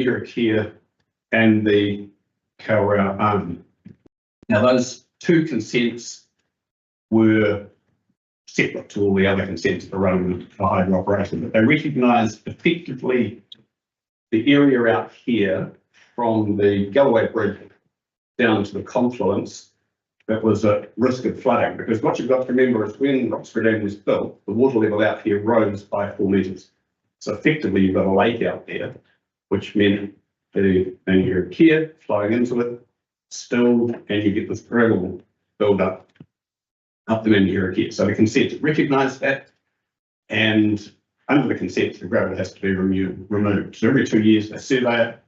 here and the Kawerau Army. Now, those two consents were separate to all the other consents for running the hydro operation, but they recognised effectively the area out here from the Galloway Bridge down to the confluence that was at risk of flooding, because what you've got to remember is when Roxbury Dam was built, the water level out here rose by 4 metres. So effectively you've got a lake out there, which meant the here flowing into it, still, and you get this gravel build up the Manahira. So the consent recognised that, and under the consent, the gravel has to be removed. So every 2 years they survey it,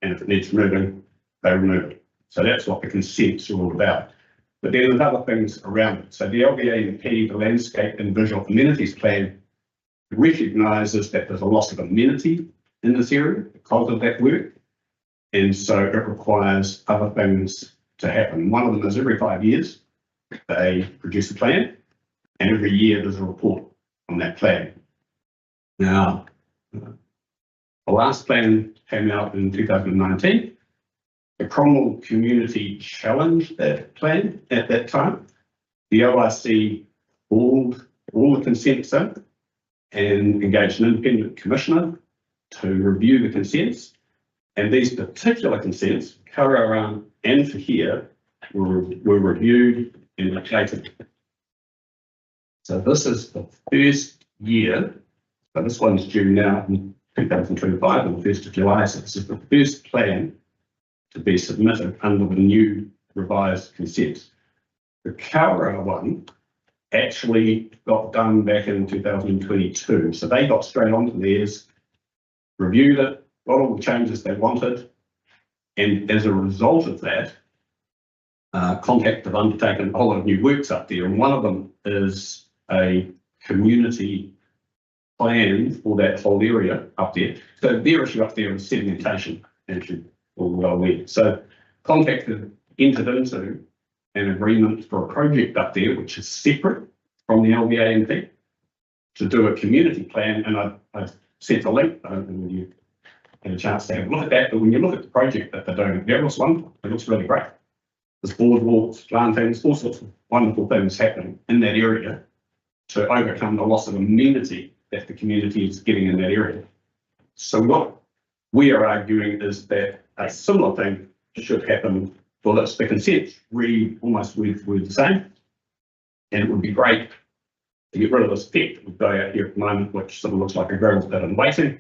and if it needs removing, they remove it. So that's what the consents are all about. But then there's other things around it. So the LVAMP, the Landscape and Visual Amenities Plan, recognises that there's a loss of amenity in this area because of that work. And so it requires other things to happen. One of them is every 5 years, they produce a plan, and every year there's a report on that plan. Now, the last plan came out in 2019. The Cromwell community challenged that plan at that time. The ORC pulled all the consents in and engaged an independent commissioner to review the consents. And these particular consents, Kawerau and for here, were reviewed and updated. So this is the first year, but this one's due now in 2025 on the 1st of July. So this is the first plan to be submitted under the new revised consents. The Kawerau one actually got done back in 2022. So they got straight onto theirs, reviewed it, got all the changes they wanted, and as a result of that, Contact have undertaken a whole lot of new works up there, and one of them is a community plan for that whole area up there. So their issue up there is sedimentation, as you all well aware. So Contact have entered into an agreement for a project up there, which is separate from the LVAMP, to do a community plan, and I've sent a link. I don't know whether you had a chance to have a look at that, but when you look at the project that they're doing, the Everest one, it looks really great. There's boardwalks, plantings, all sorts of wonderful things happening in that area to overcome the loss of amenity that the community is getting in that area. So what we are arguing is that a similar thing should happen for this. The consents read almost word for word the same, and it would be great to get rid of this effect we've got out here at the moment, which sort of looks like a gravel pit in waiting.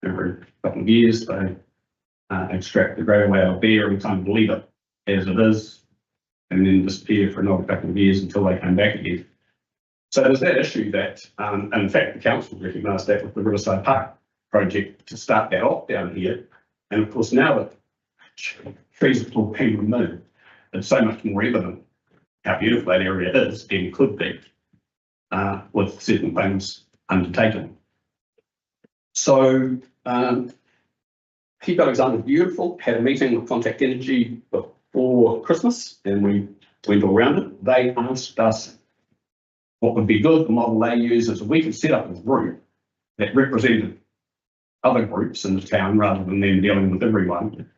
Every couple of years they extract the gravel out of there and kind of leave it as it is, and then disappear for another couple of years until they come back again. So there's that issue that, and in fact, the council recognised that with the Riverside Park project to start that off down here. And of course, now that trees have all been removed, it's so much more evident how beautiful that area is and could be with certain things undertaken. So Keep Alexander Beautiful had a meeting with Contact Energy before Christmas, and we went all around it. They asked us what would be good. The model they use is we could set up a group that represented other groups in the town rather than them dealing with everyone,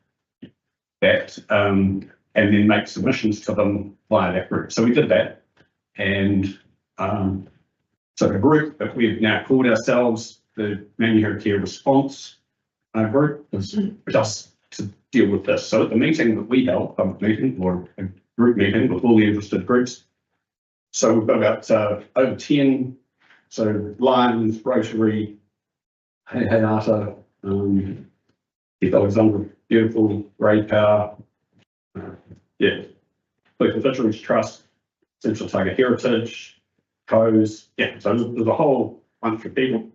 that and then make submissions to them via that group. So we did that, and so the group that we've now called ourselves the Manahira Response group is just to deal with this. So at the meeting that we held, public meeting or a group meeting with all the interested groups, so we've got about over 10, so Lions, Rotary, Heiata, Keep Alexander Beautiful, Grey Power, Political Fisheries Trust, Central Tiger Heritage, COES, so there's a whole bunch of people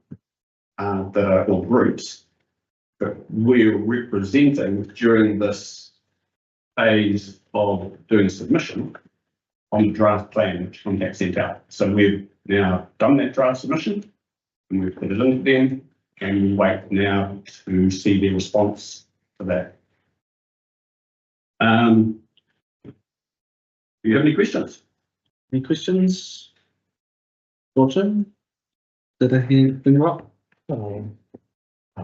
that are all groups that we're representing during this phase of doing submission on the draft plan which Contact sent out. So we've now done that draft submission and we've put it into them, and we wait now to see their response to that. Do you have any questions? Any questions? Roger? Did I hear anything up?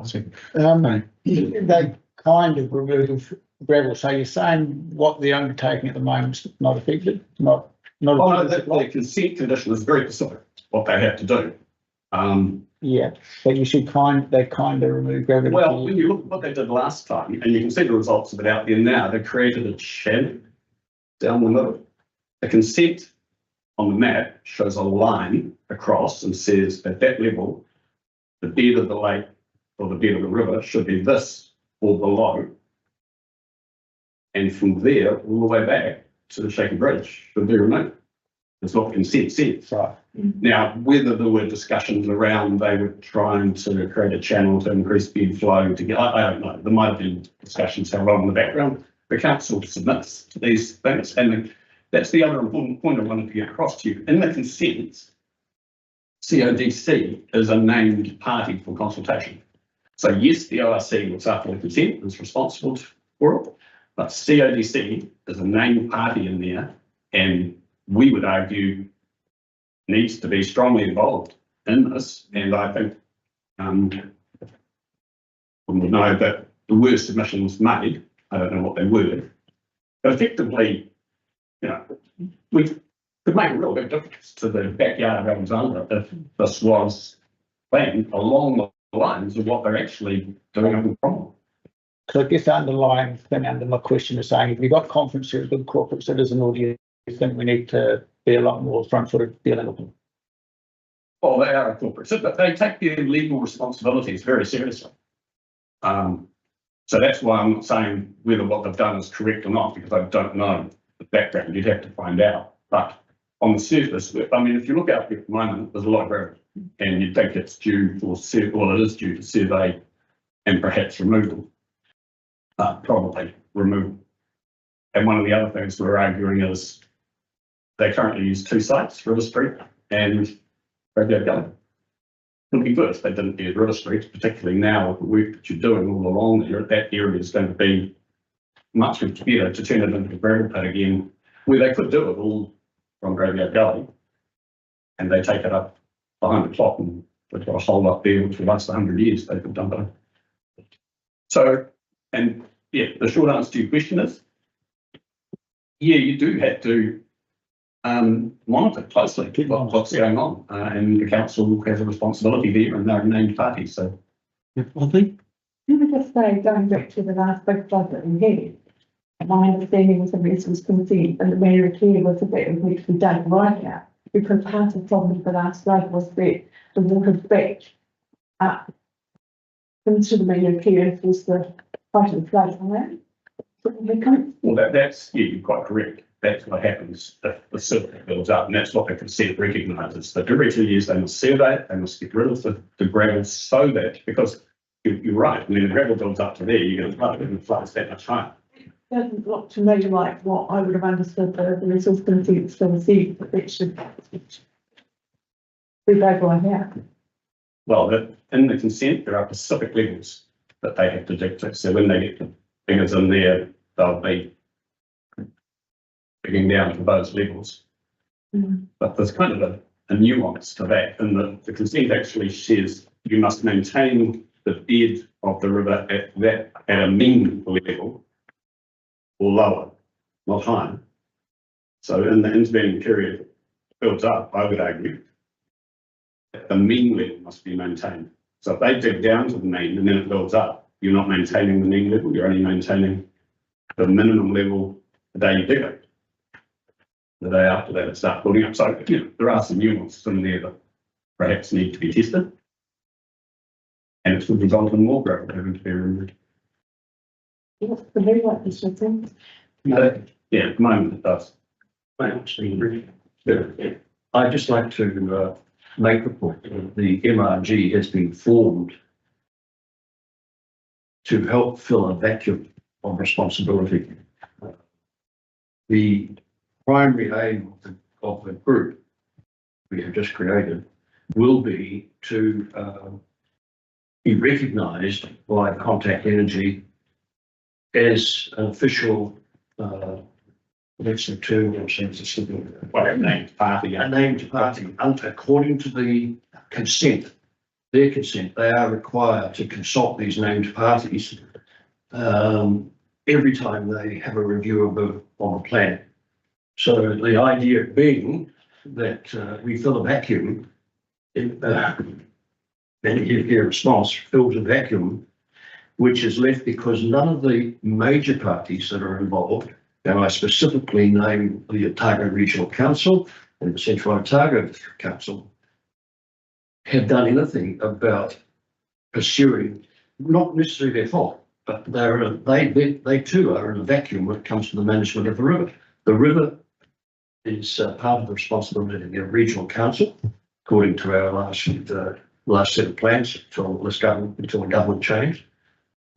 They kind of remove gravel, so you're saying what the undertaking at the moment is not affected, not. Oh, no, the consent condition is very specific, what they have to do. Yeah, but you should they kind of remove gravel. Well, when you look at what they did last time, and you can see the results of it out there now, they created a channel down the middle. The consent on the map shows a line across and says at that level, the bed of the lake or the bed of the river should be this or below. And from there, all the way back to the Shaky Bridge should be removed. That's what the consent says. Right. Now, whether there were discussions around they were trying to create a channel to increase bed flow to get, I don't know. There might have been discussions how long in the background. The council submits to these things. And that's the other important point I wanted to get across to you. In the consents, CODC is a named party for consultation. So yes, the ORC looks after the consent, is responsible for it, but CODC is a named party in there, and we would argue needs to be strongly involved in this. And I think we would know that there were submissions made. I don't know what they were, but effectively, you know, we could make a real big difference to the backyard of Alexandra if this was planned along the lines of what they're actually doing up in the problem. So I guess the underlying thing under my question is saying, if you've got confidence you're a good corporate citizen, or do you think we need to be a lot more front-footed dealing with them? Well, they are a corporate, but they take their legal responsibilities very seriously. So that's why I'm not saying whether what they've done is correct or not, because I don't know the background. You'd have to find out. But on the surface, I mean, if you look out there at the moment, there's a lot of gravel, and you'd think it's due for it is due to survey and perhaps removal. Probably removal. And one of the other things we're arguing is they currently use two sites, River Street and Graveyard Gully. It would be good if they didn't use River Street, particularly now with the work that you're doing all along there. That area is going to be much better to turn it into a gravel pit again, where they could do it all from Graveyard Gully, and they take it up behind the clock, and they've got a hole up there which will last 100 years. They could dump it. So, and yeah, the short answer to your question is, yeah, you do have to monitor closely what's going on, and the council has a responsibility there, and they're a named party. So, I think. Can I just say, going back to the last budget that we had, my understanding was the resource consent and the mayor clear was a bit of which we don't like out, because part of the problem for last flood was that the water backed up into the mayor clear was the height of the flood, right? well, that's yeah, you're quite correct. That's what happens if the survey builds up, and that's what the consent recognises. That every 2 years they must survey it, they must get rid of the gravel so that, because you're right, I mean, the gravel builds up to there, you're going to flood it and it floods that much higher. Doesn't look to me like what I would have understood the resource consent still said, that it should be over like that. Well, in the consent, there are specific levels that they have to dictate. So when they get the figures in there, they'll be digging down to those levels. But there's kind of a nuance to that, and the consent actually says you must maintain the bed of the river at a mean level or lower, not higher. So in the intervening period, it builds up, I would argue, that the mean level must be maintained. So if they dig down to the mean and then it builds up, you're not maintaining the mean level, you're only maintaining the minimum level the day you dig it. The day after that, it starts building up. So, you know, there are some nuances in there that perhaps need to be tested. And it could result in more gravel having to be removed. What's the very like this, I think? Yeah, at the moment it does. I'd just like to make the point that the MRG has been formed to help fill a vacuum of responsibility. The primary aim of the group we have just created will be to be recognised by Contact Energy as an official, what's the term, Whatever named party. a named party, according to the consent their consent, they are required to consult these named parties every time they have a review of a plan. So the idea being that we fill a vacuum, and your response fills a vacuum, which is left because none of the major parties that are involved, and I specifically name the Otago Regional Council and the Central Otago Council, have done anything about pursuing, not necessarily their fault, but they too are in a vacuum when it comes to the management of the river. The river is part of the responsibility of the regional council, according to our last set of plans until the government changed.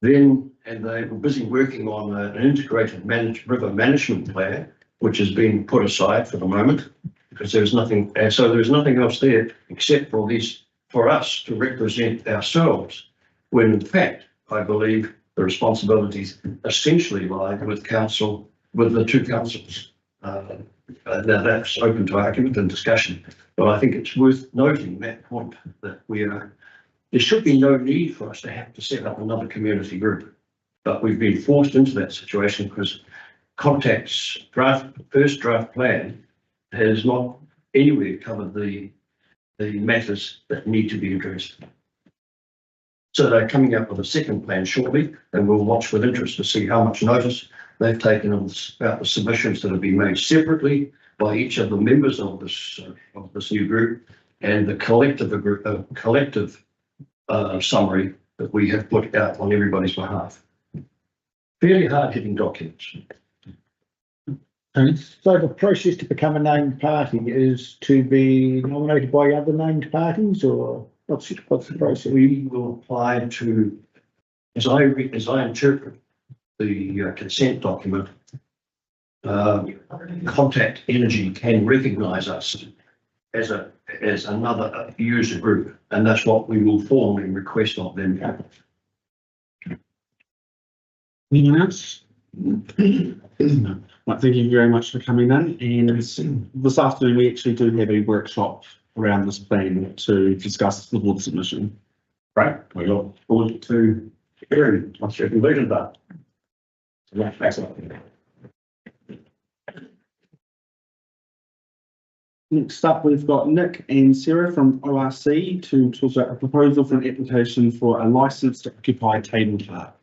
Then, and they were busy working on an integrated river management plan, which has been put aside for the moment because there's nothing, and so there's nothing else there except for us to represent ourselves, when in fact, I believe the responsibilities essentially lie with the two councils. Now that's open to argument and discussion, but I think it's worth noting that point that there should be no need for us to have to set up another community group, but we've been forced into that situation because Contact's first draft plan has not anywhere covered the matters that need to be addressed. So they're coming up with a second plan shortly, and we'll watch with interest to see how much notice they've taken about the submissions that have been made separately by each of the members of this new group, and the collective summary that we have put out on everybody's behalf. Fairly hard-hitting documents. So the process to become a named party is to be nominated by other named parties, or what's the process? We will apply to, as I interpret the consent document, Contact Energy can recognise us as another user group, and that's what we will formally request of them. Anyone else? Well, thank you very much for coming in. And this afternoon, we actually do have a workshop around this plan to discuss the board submission. Right, we look forward to hearing what's your conclusion about. Yeah, excellent. Next up, we've got Nick and Sarah from ORC to talk about a proposal for an application for a licensed to occupy table park.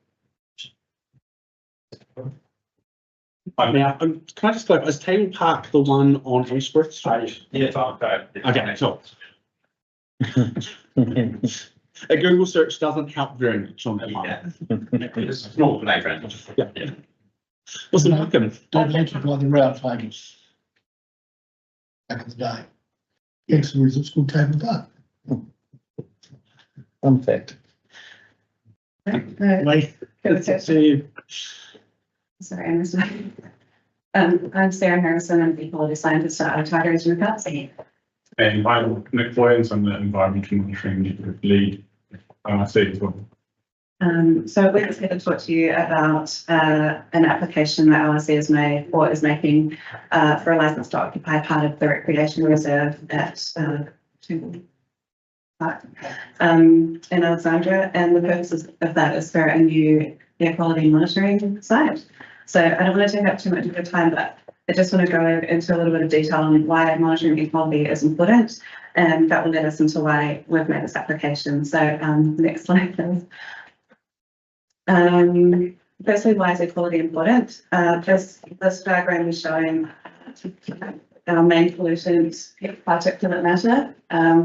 Now, can I just go, is Table Park the one on Ashworth Street? Yeah, okay. Okay, sure. A Google search doesn't help very much on that one. It's not for name. Yeah. What's the market? Donated by the round tables. Back in the day. Hence the reason it's called Table Park. Fun fact. Sorry, I missed it. I'm Sarah Harrison. I'm the ecology scientist at Otago Regional Council. And I'm Nick Williams. I'm the environmental monitoring lead. I see as well. So we're just here to talk to you about an application that LRC has made or is making for a license to occupy part of the recreational reserve at Temple Park in Alexandria. And the purpose of that is for a new air quality monitoring site. So I don't want to take up too much of your time, but I just want to go into a little bit of detail on why monitoring air quality is important, and that will lead us into why we've made this application. So next slide, please. Firstly, why is air quality important? This diagram is showing our main pollutants, particulate matter.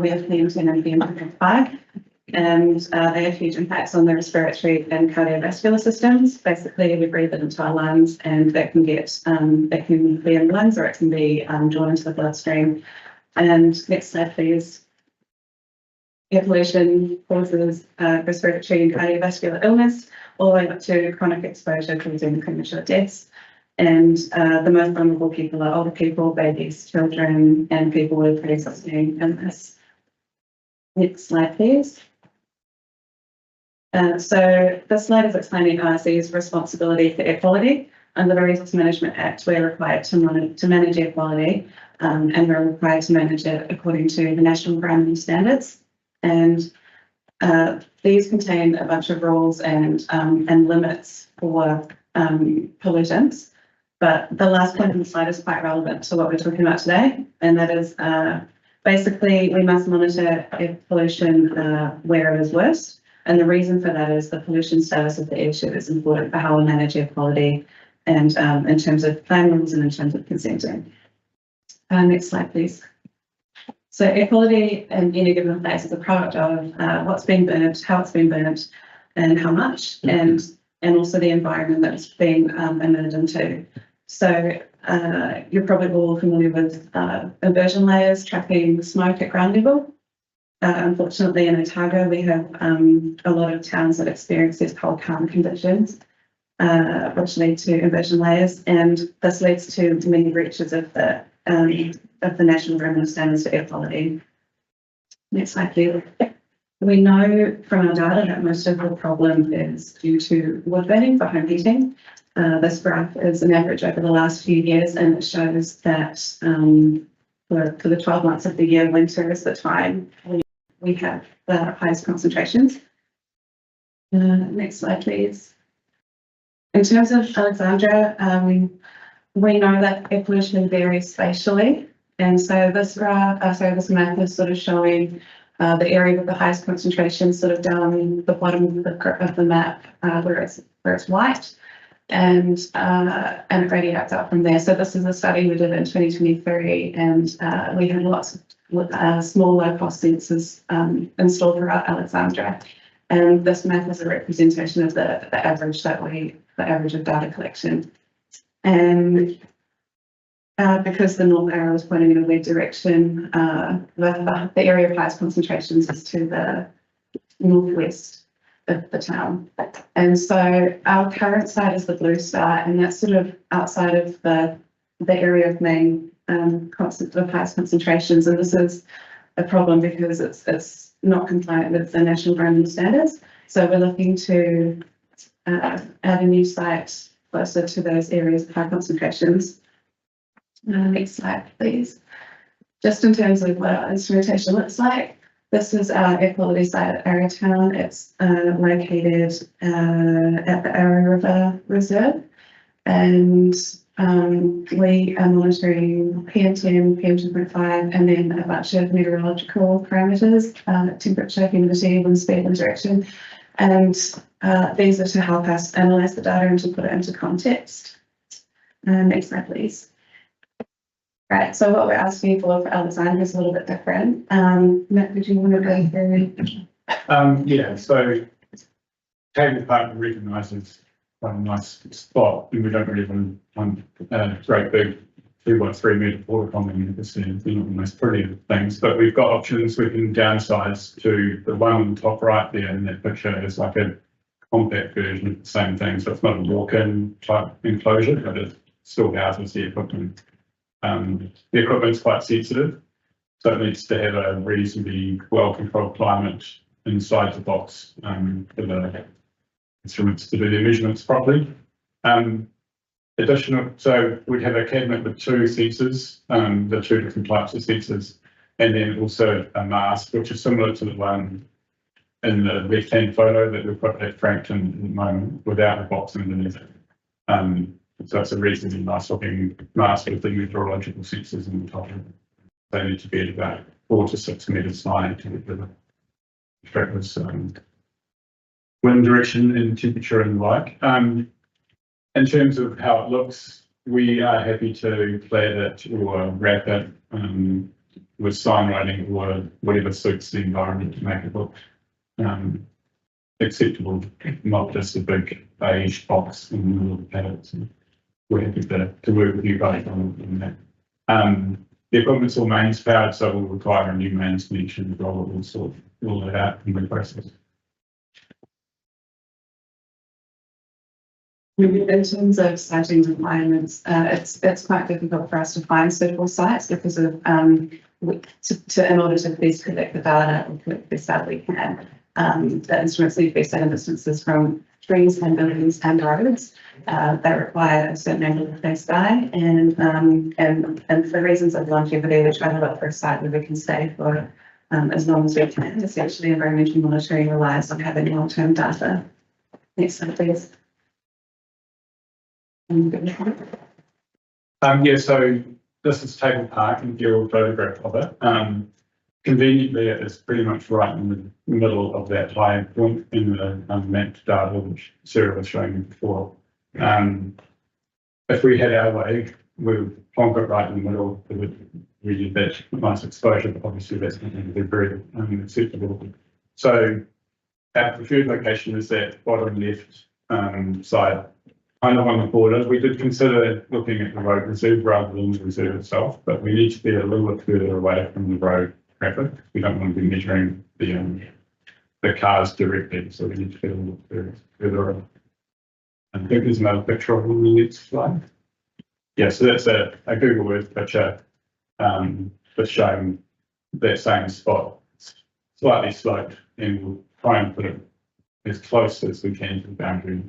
We have PM10 and PM2.5. And they have huge impacts on the respiratory and cardiovascular systems. Basically, we breathe it into our lungs, and that can get it can be in the lungs, or it can be drawn into the bloodstream. And next slide, please. Air pollution causes respiratory and cardiovascular illness, all the way up to chronic exposure causing premature deaths. And the most vulnerable people are older people, babies, children, and people with pre-existing illness. Next slide, please. So this slide is explaining RC's responsibility for air quality. Under the Resource Management Act, we're required to manage air quality, and we're required to manage it according to the national environmental standards. And these contain a bunch of rules and limits for pollutants. But the last point on the slide is quite relevant to what we're talking about today, and that is basically we must monitor air pollution where it is worst. And the reason for that is the pollution status of the airshed is important for how we manage air quality and in terms of plan rules and in terms of consenting. Next slide, please. So air quality in any given place is a product of what's been burnt, how it's been burnt, and how much, and also the environment that it's being emitted into. So you're probably all familiar with inversion layers trapping smoke at ground level. Unfortunately, in Otago, we have a lot of towns that experience these cold calm conditions, which lead to inversion layers, and this leads to many breaches of the National Environmental Standards for Air Quality. Next slide, please. We know from our data that most of the problem is due to wood burning for home heating. This graph is an average over the last few years, and it shows that for the 12 months of the year, winter is the time we have the highest concentrations. Next slide, please. In terms of Alexandria, we know that air pollution varies spatially, and so this map is sort of showing the area with the highest concentration, sort of down the bottom of the map, where it's white, and it radiates out from there. So this is a study we did in 2023, and we had lots of small low-cost sensors installed throughout Alexandria, and this map is a representation of the average of data collection. And because the north arrow is pointing in a weird direction, the area of highest concentrations is to the northwest of the town. And so our current site is the blue star, and that's sort of outside of the area of main of highest concentrations. And this is a problem because it's not compliant with the National Environmental Standards. So we're looking to add a new site closer to those areas of high concentrations. Next slide, please. Just in terms of what our instrumentation looks like, this is our air quality site at Arrowtown. It's located at the Arrow River Reserve, and we are monitoring PM10, PM2.5, and then a bunch of meteorological parameters, temperature, humidity, wind speed, and direction. And these are to help us analyze the data and to put it into context. Next slide, please. Right, so what we're asking for Alexandria is a little bit different. Matt, did you want to go through? Yeah, so Cable Park recognises quite a nice spot, and we don't really want great big 2.3 metre water column. They're not the most brilliant things, but we've got options. We can downsize to the one on the top right there, and that picture is like a compact version of the same thing. So it's not a walk-in type enclosure, but it still houses the equipment. The equipment's quite sensitive, so it needs to have a reasonably well-controlled climate inside the box for the instruments to do their measurements properly. So we'd have a cabinet with two sensors, the two different types of sensors, and then also a mask, which is similar to the one in the left-hand photo that we've got at Frankton at the moment, without a box underneath it. So it's a reasonably nice looking mask with the meteorological sensors in the top. They need to be at about 4 to 6 metres high to get the track this wind direction and temperature and the like. In terms of how it looks, we are happy to clad it or wrap it with sign writing or whatever suits the environment to make it look acceptable, not just a big beige box in the middle of the paddock. So we're happy to work with you guys on that. The equipment's all mains powered, so we'll require a new mains connection as well. We'll sort all that out in the process. In terms of siting requirements, it's quite difficult for us to find suitable sites because of in order to best collect the data and collect the best data we can, the instruments need to be set in distances from trees and buildings and roads. They require a certain angle of clear sky, and for reasons of longevity, we try to look for a site where we can stay for as long as we can. Essentially, environmental monitoring relies on having long-term data. Next slide, please. Yeah, so this is Table Park and your photograph of it. Conveniently, it is pretty much right in the middle of that high point in the mapped data, which Sarah was showing you before. If we had our way, we would plonk it right in the middle. It would really be nice exposure, but obviously that's not going to be very acceptable. So our preferred location is that bottom left side, kind of on the border. We did consider looking at the road reserve rather than the reserve itself, but we need to be a little bit further away from the road traffic. We don't want to be measuring the cars directly, so we need to be a little bit further away. I think there's another picture of the next slide. Yeah, so that's a Google Earth picture just showing that same spot, slightly sloped, and we'll try and put it as close as we can to the boundary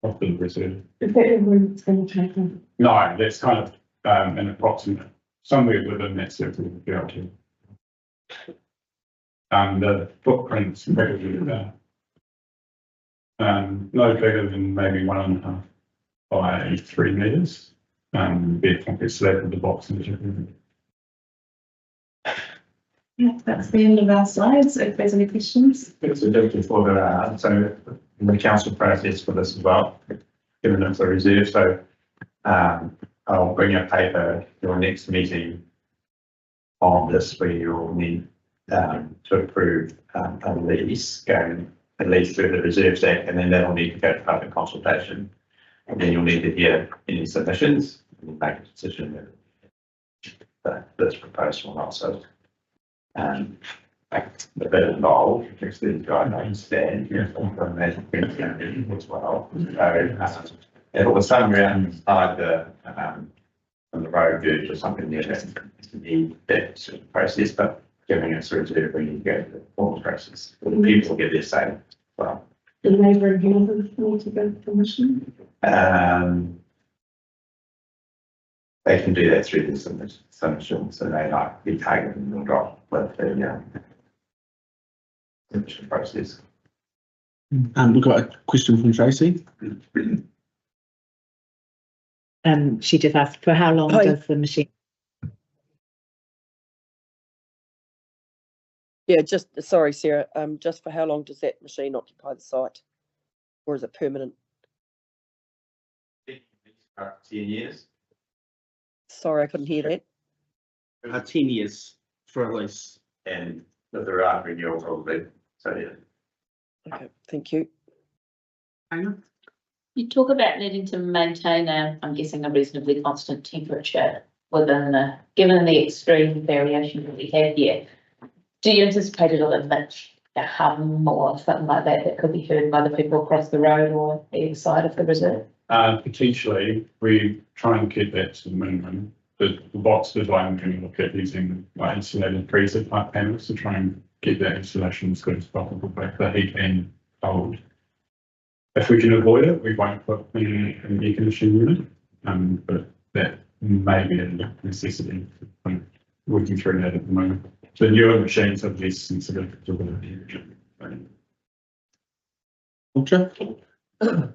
of the reserve. Is that the route it's going to take them? No, that's kind of an approximate, somewhere within that circle would be able to. The footprint's probably no bigger than maybe 1.5 by 3 meters. Be a concrete slab with the box and everything. Yeah, that's the end of our slides. If there's any questions. So just before so in the council process for this as well, given it's a reserve, so I'll bring a paper to your next meeting on this where you'll need to approve a lease going at least through the Reserves Act, and then that'll need to go to public consultation. And then you'll need to hear any submissions and make a decision that this proposal or not. So a bit involved, because these guidelines stand, as well. So it was somewhere inside from the road verge or something near that sort of process, but giving us a reserve when you go to the formal process, the people get their say as well. The neighbouring houses need to go for permission? They can do that through the submission, so they like be taken and drop with the submission process. We've got a question from Tracy. She just asked, for how long does the machine? Yeah, sorry, Sarah, just for how long does that machine occupy the site? Or is it permanent? 10 years. Sorry, I couldn't hear that. 10 years for a lease. And if there are renewal probably, so yeah. Okay, thank you. You talk about needing to maintain I'm guessing a reasonably constant temperature within given the extreme variation that we have here. Do you anticipate it'll emit a hum or something like that could be heard by the people across the road or either side of the reserve? Potentially, we try and keep that to the minimum. The box design, we're going to look at using insulated freezer type panels to try and keep that insulation as good as possible, both the heat and cold. If we can avoid it, we won't put in an air conditioning unit, but that may be a necessity. I'm working through that at the moment. The newer machines are less sensitive to the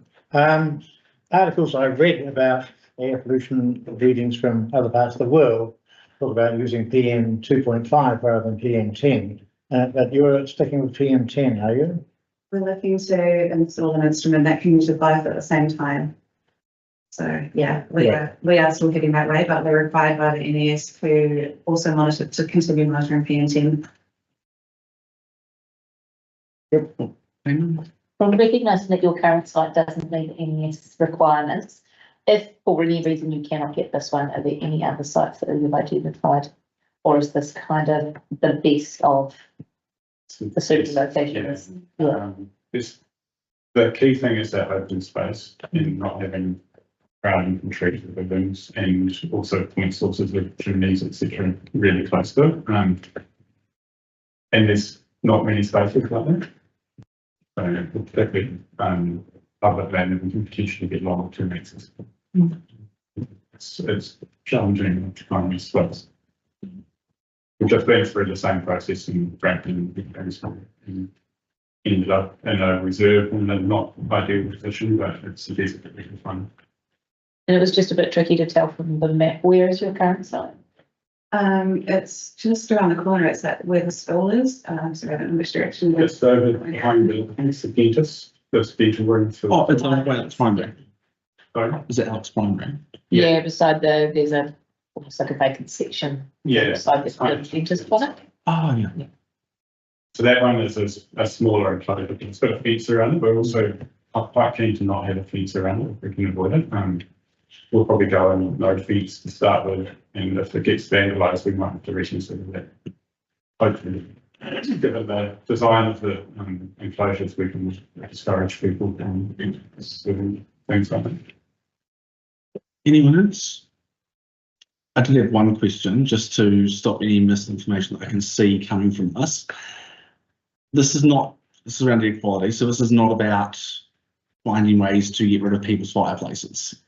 Articles I've read about air pollution readings from other parts of the world talk about using PM 2.5 rather than PM 10. But you're sticking with PM 10, are you? We're looking to install an instrument that can measure both at the same time. So yeah, we are still heading that way, but we're required by the NES to also monitor, to continue monitoring PM 10. From recognising that your current site doesn't meet NES requirements, if for any reason you cannot get this one, are there any other sites that you've identified? Or is this kind of the best of the certain locations? The key thing is that open space and not having crowding from trees with buildings, and also point sources of chimneys, etc., really close to it. And there's not many spaces like that. So particularly public land, we can potentially get long-term access. It's challenging to find these space. We've just been through the same process in Frampton and ended up in a reserve in a not ideal position, but it's definitely fun. And it was just a bit tricky to tell from the map. Where is your current site? It's just around the corner. It's at where the school is. So I don't know which direction. Just over behind the dentist, the dental room for. Oh, it's on Alex Primary. Sorry? Is it Alex Primary? Yeah, beside there's almost like a vacant section. Yeah. Beside the dentist clinic. Oh, yeah. So that one is a smaller enclosure. It's got a fence around it, but also I'm quite keen to not have a fence around it if we can avoid it. We'll probably go in no fence to start with, and if it gets vandalised, we might have to reconsider that. Hopefully, given the design of the enclosures, we can discourage people from doing things like that. Anyone else? I did have one question just to stop any misinformation that I can see coming from this. This is around equality, so this is not about finding ways to get rid of people's fireplaces.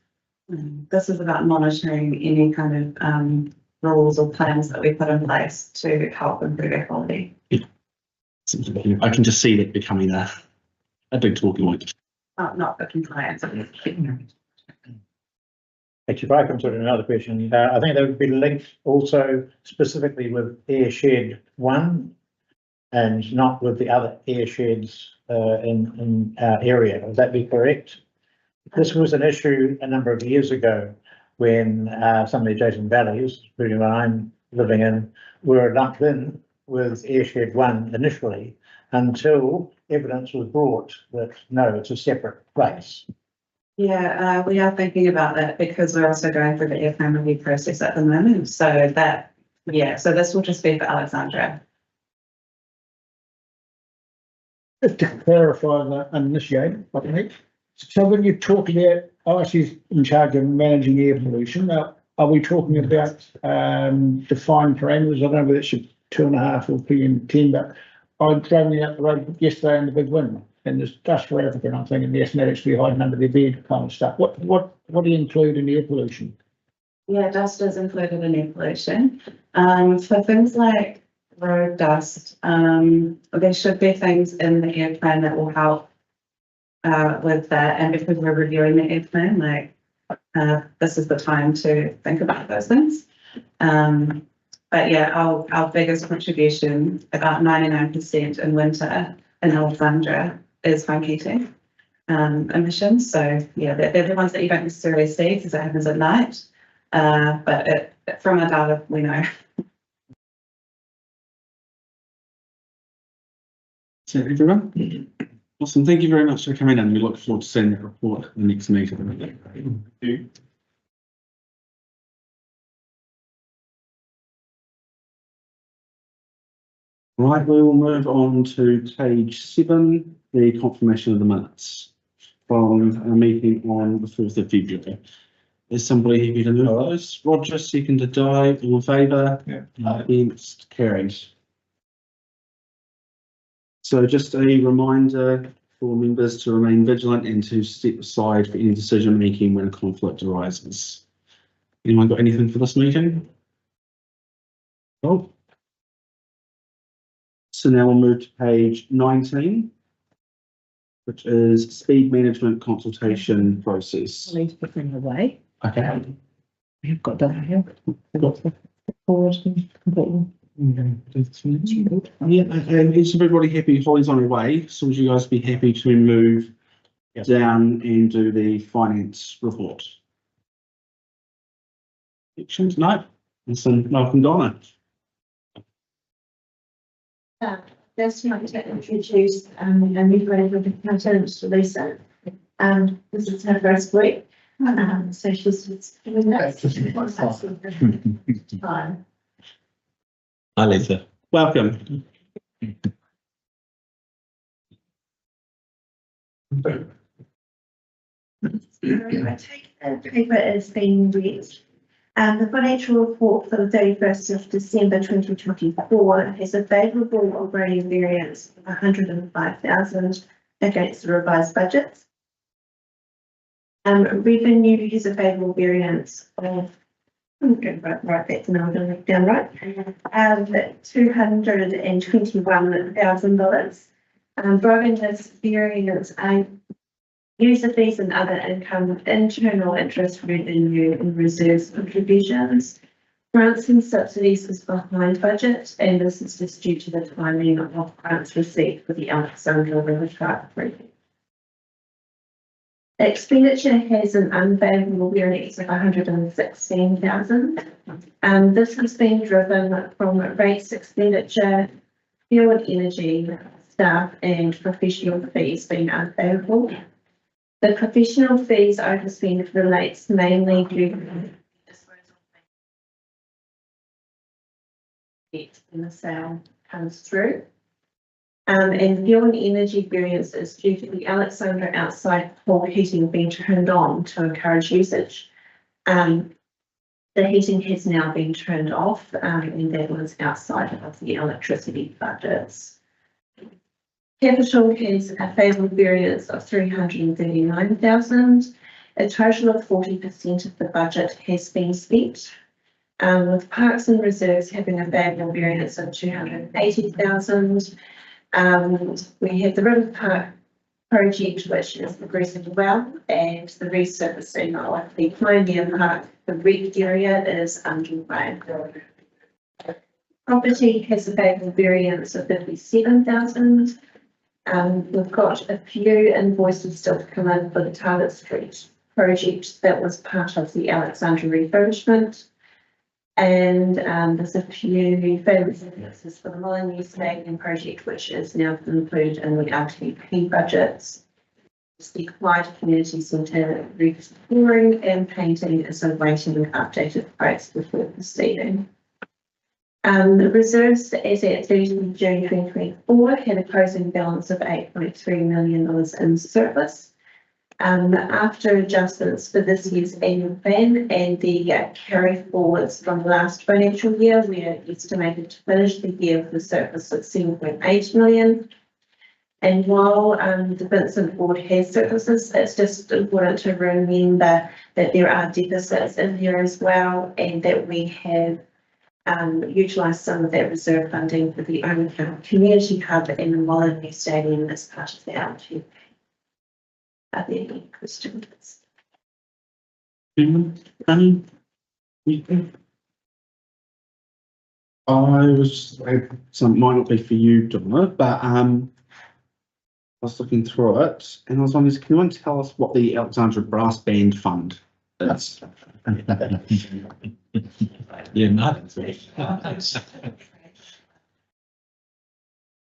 This is about monitoring any kind of rules or plans that we put in place to help improve air quality. I can just see that becoming a big talking point. Not for compliance. Actually, if I can sort of another question, I think that would be linked also specifically with Airshed 1 and not with the other airsheds in our area. Would that be correct? This was an issue a number of years ago when some of the adjacent valleys, including one I'm living in, were lumped in with Airshed 1 initially until evidence was brought that no, it's a separate place. Yeah, we are thinking about that because we're also going through the air plan review process at the moment. So that, yeah, so this will just be for Alexandra. Just to clarify and initiate, I think. So when you talk about IC's in charge of managing air pollution, are we talking about defined parameters? I don't know whether it's 2.5 or PM10, but I drove me up the road yesterday in the big wind and there's dust for everything. I'm thinking the asthmatics be hiding under their bed kind of stuff. What do you include in air pollution? Yeah, dust is included in air pollution. For things like road dust, there should be things in the air plan that will help with that. And because we're reviewing the air plan, like this is the time to think about those things. But yeah, our biggest contribution, about 99% in winter in Alexandra, is home heating emissions. So yeah, they're the ones that you don't necessarily see because it happens at night. But from our data, we know. So everyone, awesome. Thank you very much for coming in. We look forward to seeing that report at the next meeting. Thank you. Right, we will move on to page 7, the confirmation of the minutes from a meeting on the 4th of February. Is somebody happy to move those? Roger, seconded Di, all in favour? Yeah. Against, carried. So just a reminder for members to remain vigilant and to step aside for any decision making when a conflict arises. Anyone got anything for this meeting? Oh. So now we'll move to page 19, which is speed management consultation process. Please put them away. Okay. We've got that here. Forward completely. Yeah, and is everybody happy? Holly's on her way, so would you guys be happy to move down and do the finance report? Actions? No. Listen, welcome Donna. Just like to introduce a new graduate accountant, Lisa. This is her first week. So she's doing that. Hi Lisa. Welcome. I take the paper as being read. The financial report for the 31st of December 2024 has a favourable operating variance of 105,000 against the revised budget. Revenue has a favourable variance of I'm going to write that down, I'm going to write down right. $221,000. Driving this variance, user fees and other income, internal interest revenue and reserves contributions. Grants and subsidies is behind budget, and this is just due to the timing of grants received for the Alexandra River Park project. Expenditure has an unfavourable variance of 116,000. This has been driven from rates expenditure, fuel and energy, staff and professional fees being unfavourable. The professional fees overspend relates mainly due to when the sale comes through. And fuel and energy variance is due to the Alexandra outside pool heating being turned on to encourage usage. The heating has now been turned off, and that was outside of the electricity budgets. Capital has a favourable variance of 339,000. A total of 40% of the budget has been spent. With parks and reserves having a favourable variance of 280,000. We have the River Park project, which is progressing well, and the resurfacing of the Pioneer Park, the red area, is underway. Property has a favourable variance of 57,000. We've got a few invoices still to come in for the Target Street project that was part of the Alexandra refurbishment. And there's a few favourable variances for the Molyneux Stadium project, which is now included in the RTP budgets. The Clyde Community Centre restoring and painting is awaiting updated quotes before proceeding. The reserves as at 30 June 2024 had a closing balance of $8.3 million in surplus. After adjustments for this year's annual plan and the carry forwards from last financial year, we are estimated to finish the year with a surplus of 7.8 million. And while the Vincent board has surpluses, it's just important to remember that there are deficits in there as well, and that we have utilised some of that reserve funding for the Owen Community Hub and the Molyneux Stadium as part of the RTP. Are there any questions? Some might not be for you, Donna, but I was looking through it and I was wondering, can anyone tell us what the Alexandra Brass Band Fund is? Yeah, no.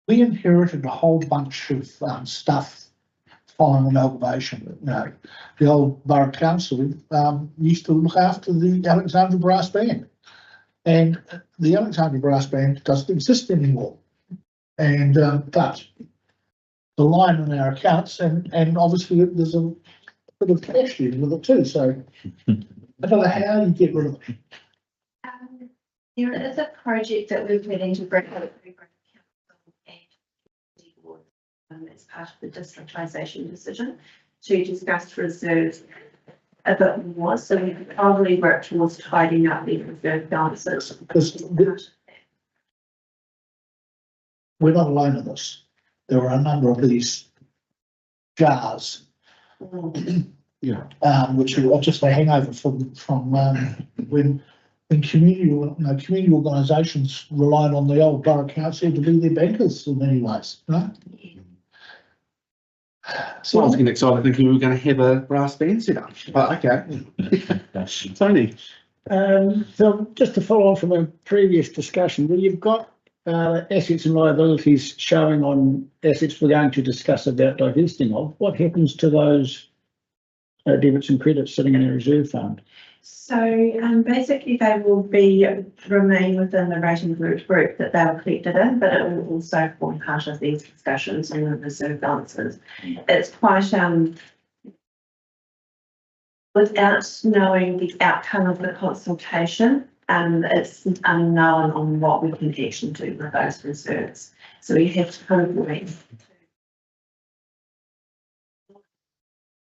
We inherited a whole bunch of stuff following amalgamation. The old borough council used to look after the Alexandra Brass Band, and the Alexandra Brass Band doesn't exist anymore. And but the line in our accounts, and obviously there's a bit of cash in with it too. So I don't know how you get rid of it. There is a project that we're planning to bring out of the council and as part of the districtisation decision to discuss reserves a bit more. So we could probably work towards tidying up the reserve balances. Because we're not alone in this. There are a number of these jars, which are just a hangover from when community organisations relied on the old borough council to be their bankers in many ways, right? So I was getting excited thinking we were going to have a brass band set up, but okay. Tony. So just to follow on from a previous discussion, well, you've got assets and liabilities showing on assets we're going to discuss about divesting of. What happens to those debits and credits sitting in a reserve fund? So basically they will remain within the rating group that they were collected in, but it will also form part of these discussions on the reserve balances. It's quite without knowing the outcome of the consultation, it's unknown on what we can actually do with those reserves. So we have to kind of wait.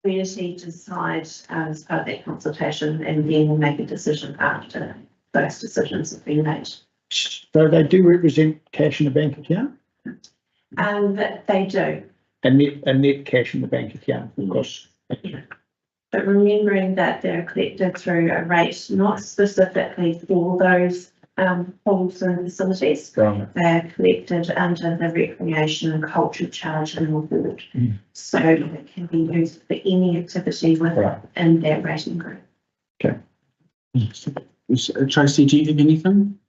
community decide as part of that consultation, and then we'll make a decision after those decisions have been made. So they do represent cash in the bank account But they do. and net cash in the bank account, of course. But remembering that they're collected through a rate not specifically for those halls and facilities. Right. They're collected under the recreation and culture charge and award. So it can be used for any activity within that rating group. Tracy, do you have anything?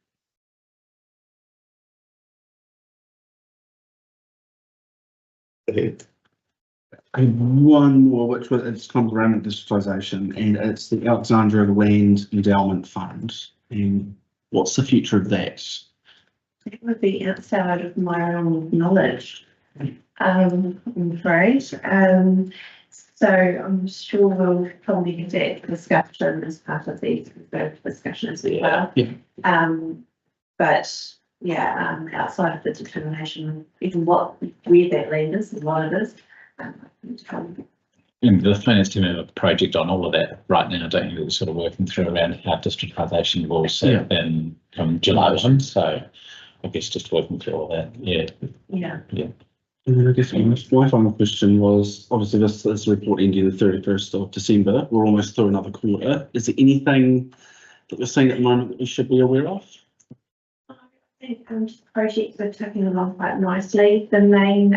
I have one more, which was it's kind of around digitalisation, and it's the Alexandria Land Endowment Fund. And what's the future of that? It would be outside of my own knowledge, I'm afraid. So I'm sure we'll probably get that discussion as part of the discussion as well. Yeah. But yeah, outside of the determination of even where that land is and what it is. And the finance team have a project on all of that right now, don't you? We're sort of working through around how districtisation will also in July 1. So I guess just working through all that. Yeah. And then I guess my final question was, obviously this report ending the 31st of December. We're almost through another quarter. Is there anything that we're seeing at the moment that we should be aware of? I think projects are ticking along quite nicely. The main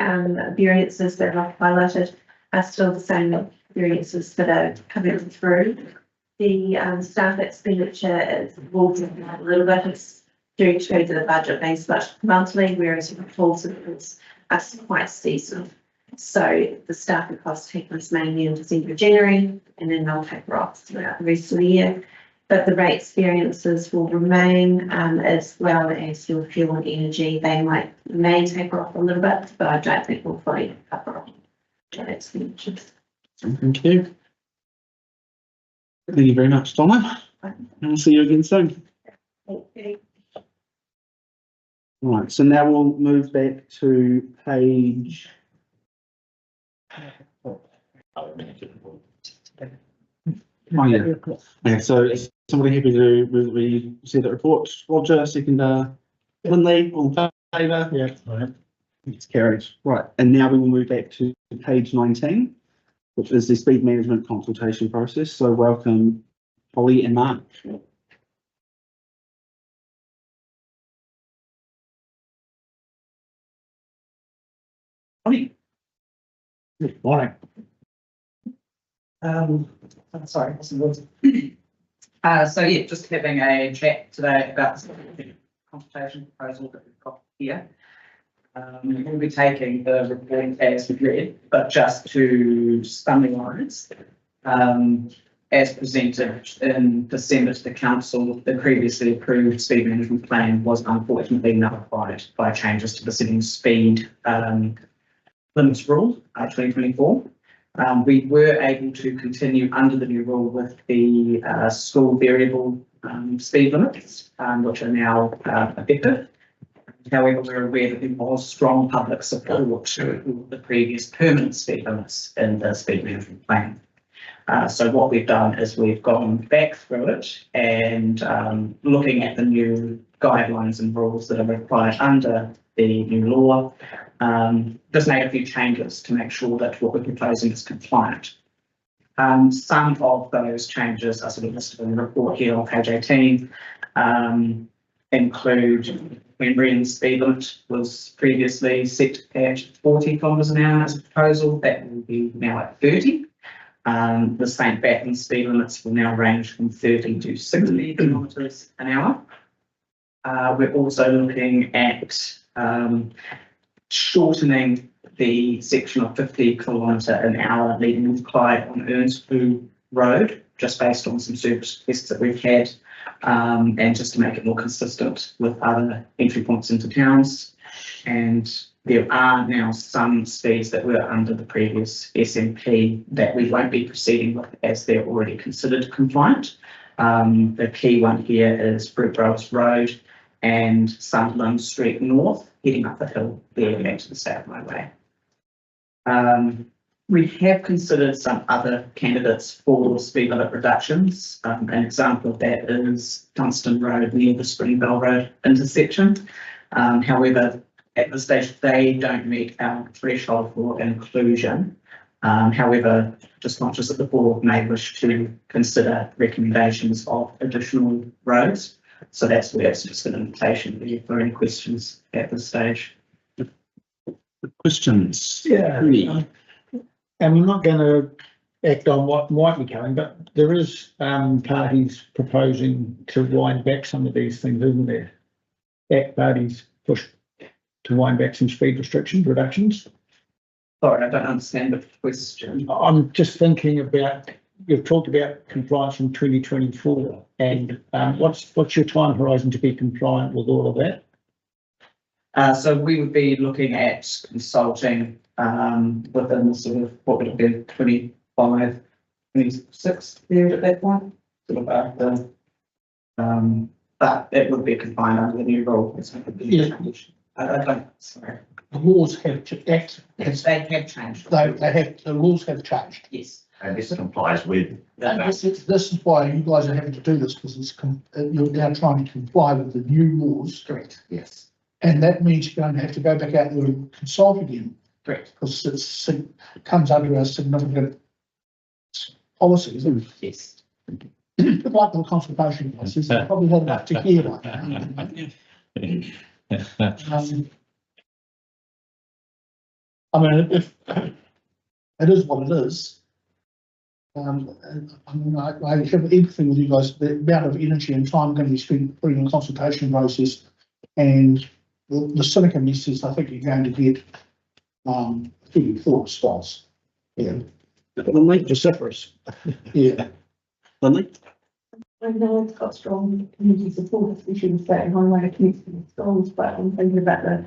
variances that I've highlighted are still the same variances that are coming through. The staff expenditure will drop a little bit. It's due to the budget being split monthly, whereas reports are quite seasonal. So the staffing costs take place mainly in December, January, and then they'll taper off throughout the rest of the year. But the rates variances will remain, as well as your fuel and energy. They may taper off a little bit, but I don't think we'll fully cover off that expenditure. Thank you. Thank you very much, Donna. And I'll see you again soon. Thank you. Right, so now we'll move back to page. Oh, yeah. Okay, so is somebody happy to move that we see that report? Roger, second, Lindley, all in favour? Yeah. Right. It's carried. Right, and now we will move back to page 19, which is the speed management consultation process. So welcome, Holly and Mark. Holly. Good morning. Sorry, so yeah, just having a chat today about the consultation proposal that we've got here. We'll be taking the report as read, but just to summarise, as presented in December to the council, the previously approved speed management plan was unfortunately nullified by changes to the setting speed limits rule, 2024. We were able to continue under the new rule with the school variable speed limits, which are now effective. However, we're aware that there was strong public support to the previous permanent speed limits in the speed management plan. So what we've done is we've gone back through it and looking at the new guidelines and rules that are required under the new law, just made a few changes to make sure that what we're proposing is compliant. Some of those changes are sort of listed in the report here on page 18, include when Brian's speed limit was previously set at 40 kilometres an hour as a proposal, that will be now at 30. The St. Batten speed limits will now range from 30 to 60 kilometres an hour. We're also looking at shortening the section of 50 kilometre an hour leading into Clyde on Earnscrew Road, just based on some service tests that we've had, and just to make it more consistent with other entry points into towns. And there are now some speeds that were under the previous SMP that we won't be proceeding with as they're already considered compliant. The key one here is Brookgrove Road and Sunderland Street North, heading up the hill there back to the South Highway. We have considered some other candidates for speed limit reductions. An example of that is Dunstan Road near the Springvale Road intersection. However, at this stage, they don't meet our threshold for inclusion. However, just conscious that the board may wish to consider recommendations of additional roads. So that's where it's just an invitation for any questions at this stage. Questions? Yeah. And we're not going to act on what might be coming, but there is parties proposing to wind back some of these things, isn't there? ACT parties push to wind back some speed reductions. Sorry, I don't understand the question. I'm just thinking about, you've talked about compliance in 2024, and what's your time horizon to be compliant with all of that? So we would be looking at consulting within the sort of, what would it be, 25, 26 period at that point? Sort of after, but it would be confined under the new rule. Yeah. I don't, sorry. The laws have They have changed. the laws have changed. Yes. And this complies with. And this is why you guys are having to do this, because you're now trying to comply with the new laws. Correct, yes. And that means you're going to have to go back out there and consult again, Correct. because it comes under a significant policy, isn't it? Yes. But like the consultation process, I probably had enough to hear like that. I mean, if it is what it is, I mean, I have empathy with you guys, the amount of energy and time going to be spent putting in a consultation process, and the cynic in me says, I think you're going to get pretty full response. Yeah. Lindley? Vociferous. Yeah. Lindley? I know it's got strong community support, especially the state and highway community schools, but I'm thinking about the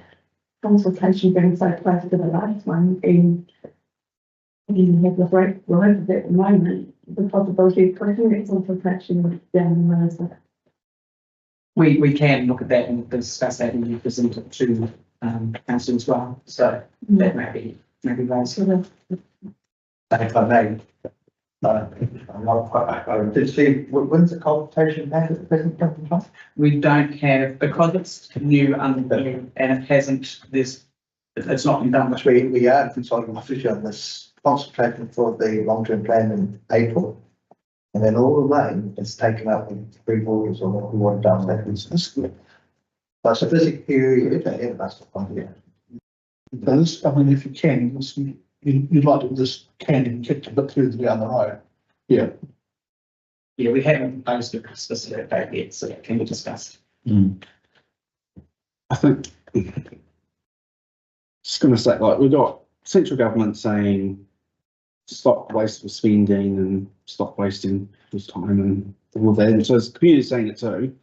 consultation being so close to the last one, and you have the right at the moment, the possibility of putting that consultation down the road. We can look at that and discuss that and present it to council as well. So that may be raised. If I may, I'm not quite, did see, when's the consultation had at the present time? We don't have, because it's new under and it hasn't, it's not been done. Which we are consulting officially on this consultation for the long-term plan in April. And then all the way it's taken up with 3 quarters or what does that business. So it's a busy period ahead of us to find out. This, I mean, if you can, you'd like to just can and kick a bit further down the road. Yeah. Yeah, we haven't posted a specific date yet, so that can be discussed. I think, just going to say, like, we've got central government saying stop wasteful spending and stop wasting this time and all of that. And so the community saying it too,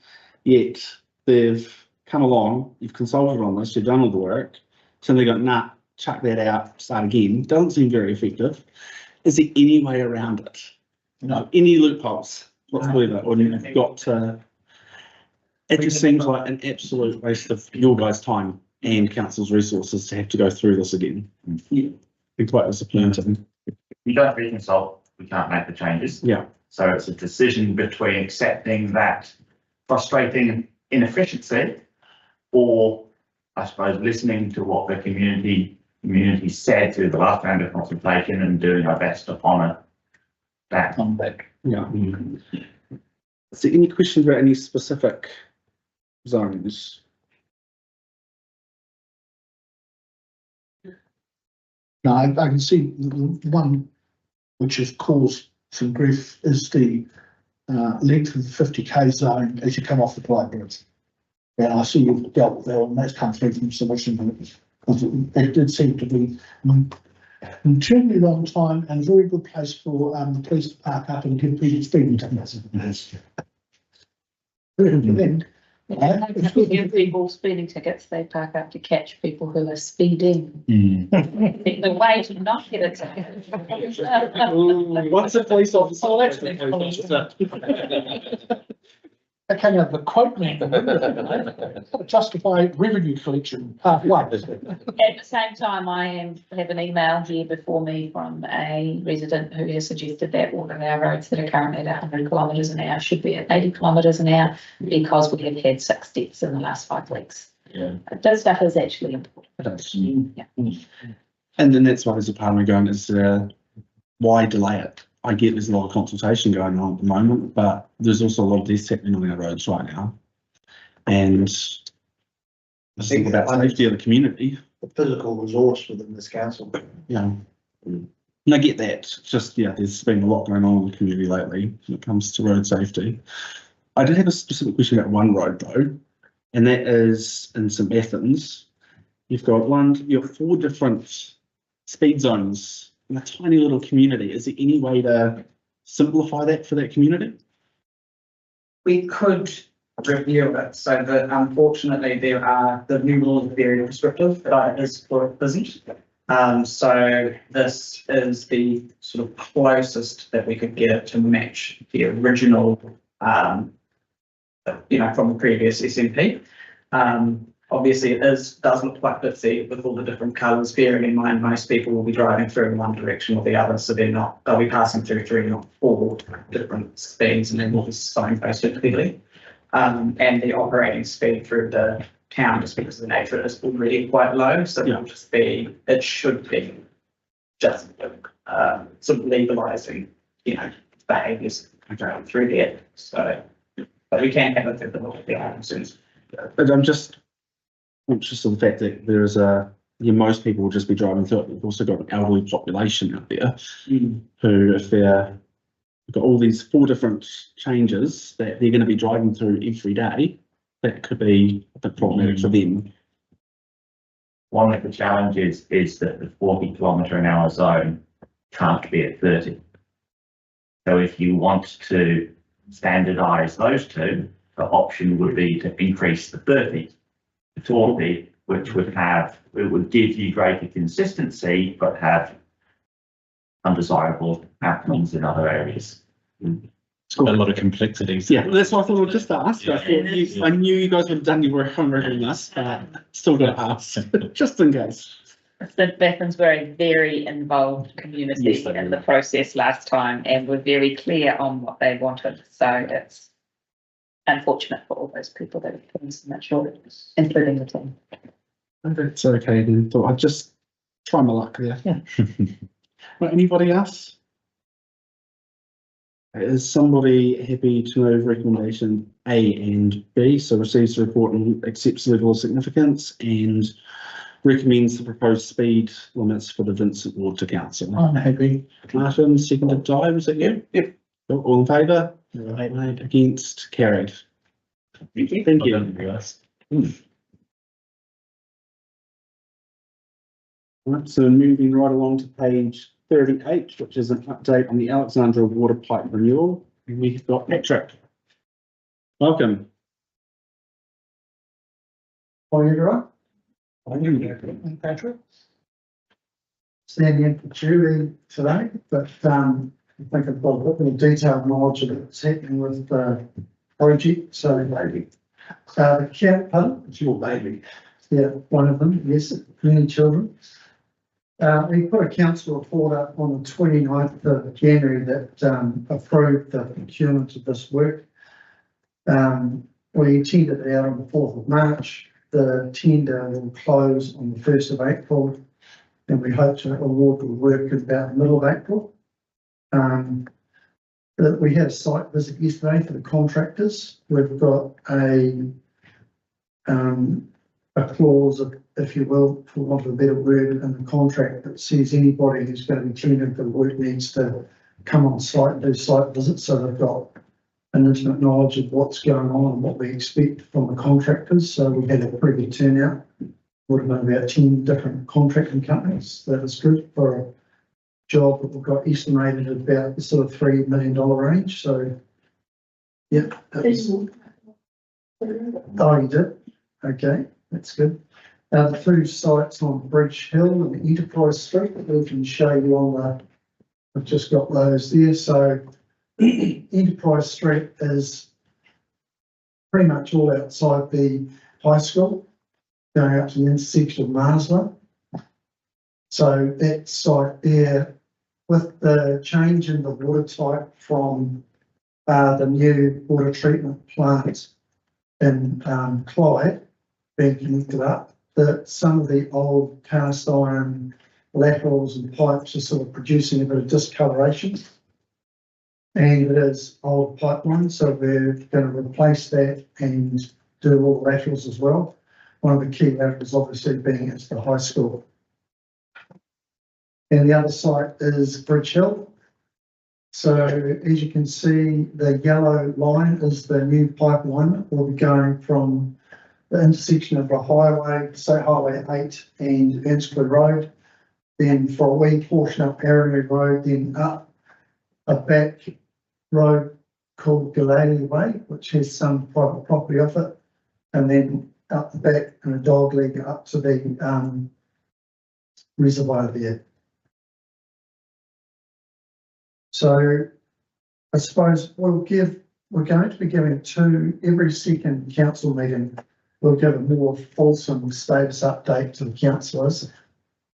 yet they've come along, you've consulted on this, you've done all the work, so they go, nah, chuck that out, start again. Doesn't seem very effective. Is there any way around it? No, any loopholes whatsoever, or you've got to, it just seems like an absolute waste of your guys' time and council's resources to have to go through this again. Yeah. Be quite disappointing. You don't reconsult, we can't make the changes. Yeah. So it's a decision between accepting that frustrating inefficiency or, I suppose, listening to what the community said through the last round of consultation and doing our best to honour that. Yeah. Is there any questions about any specific zones? No, I can see the one which has caused some grief is the length of the 50k zone as you come off the Clyde Bridge. And I see you've dealt with that, and that's come through from submission because it did seem to be an extremely long time and a very good place for the police to park up and give people speeding tickets. If you give people speeding tickets, they park up to catch people who are speeding. The way to not get a ticket. Once a police officer, That came out of the quote man. Justify revenue collection, part one. At the same time, have an email here before me from a resident who has suggested that all of our roads that are currently at 100 kilometres an hour should be at 80 kilometres an hour because we have had 6 deaths in the last 5 weeks. Yeah. That stuff is actually important. It is. Yeah. And then that's why there's a parliament going, is why delay it? I get there's a lot of consultation going on at the moment, but there's also a lot of deaths happening on our roads right now. And this is about safety of the community. The physical resource within this council. Yeah. And I get that. It's just, yeah, there's been a lot going on in the community lately when it comes to road safety. I did have a specific question about one road though, and that is in St Athens. You've got 4 different speed zones in a tiny little community. Is there any way to simplify that for that community? We could review it, so that unfortunately the new laws are very prescriptive, but it is for business. So this is the sort of closest that we could get to match the original, from the previous SMP. Obviously, it does look quite bitsy with all the different colours, bearing in mind most people will be driving through in one direction or the other, so they'll be passing through 3, not 4 different speeds, and then we'll be signposted clearly. And the operating speed through the town, just because the nature of it is already quite low, so it should be just sort of legalising, behaviours through there. So, but we can have a further look at the items. But I'm just conscious of the fact that there is most people will just be driving through it. We've also got an elderly population out there who, if they've got all these 4 different changes that they're going to be driving through every day, that could be a bit problematic for them. One of the challenges is that the 40 kilometre an hour zone can't be at 30. So if you want to standardise those two, the option would be to increase the 30 to 40, which would give you greater consistency, but have undesirable outcomes in other areas. It's got a lot of complexities. Yeah, that's what I thought I'd just ask. I knew you guys would have done your work on reading this, but still got to ask, just in case. St Athens were a very involved community in the process last time and were very clear on what they wanted. So it's unfortunate for all those people that have put in so much work, including the team. That's okay then. Thought I'd just try my luck there. Yeah. Right, anybody else? Is somebody happy to move recommendation A and B? So receives the report and accepts the level of significance and recommends the proposed speed limits for the Vincent Ward to council. I'm happy. Martin, seconded Di, was it you? Yep. All in favour? Right. Against, carried. Thank you. Thank you. Right, so moving right along to page 38, which is an update on the Alexandra water pipe renewal. And we've got Patrick. Welcome. How are you, right? I'm Patrick. Standing in for Julie today, but I think I've got a bit more detailed knowledge of what's happening with the project. So maybe it's your baby. Yeah, one of them, yes, many children. We put a council report up on the 29th of January that approved the procurement of this work. We tendered it out on the 4th of March. The tender will close on the 1st of April, and we hope to award the work in about the middle of April. We had a site visit yesterday for the contractors. We've got a clause, if you will, for want of a better word, in the contract that says anybody who's going to be tendering for the work needs to come on site and do site visits, so they've got an intimate knowledge of what's going on and what we expect from the contractors. So we had a pretty good turnout. Would have been about 10 different contracting companies. That is good for a job that we've got estimated at about the sort of $3 million range. So, yeah. Oh, you did? Okay, that's good. The 2 sites on Bridge Hill and Enterprise Street, we can show you on the, I've just got those there. So Enterprise Street is pretty much all outside the high school, going up to the intersection of Marsland. So that site there, with the change in the water type from the new water treatment plant in Clyde being connected up, that some of the old cast iron laterals and pipes are sort of producing a bit of discoloration. And it is old pipeline, so we're going to replace that and do all the laterals as well. One of the key laterals obviously being at the high school. And the other site is Bridge Hill. So as you can see, the yellow line is the new pipeline that will be going from the intersection of the highway, say Highway 8 and Earnscliffe Road, then for a wee portion up Arrowhead Road, then up a back road called Galati Way, which has some private property off it, and then up the back and a dog leg up to the reservoir there. So I suppose we're going to be giving every second council meeting, we'll give a more fulsome status update to the councillors,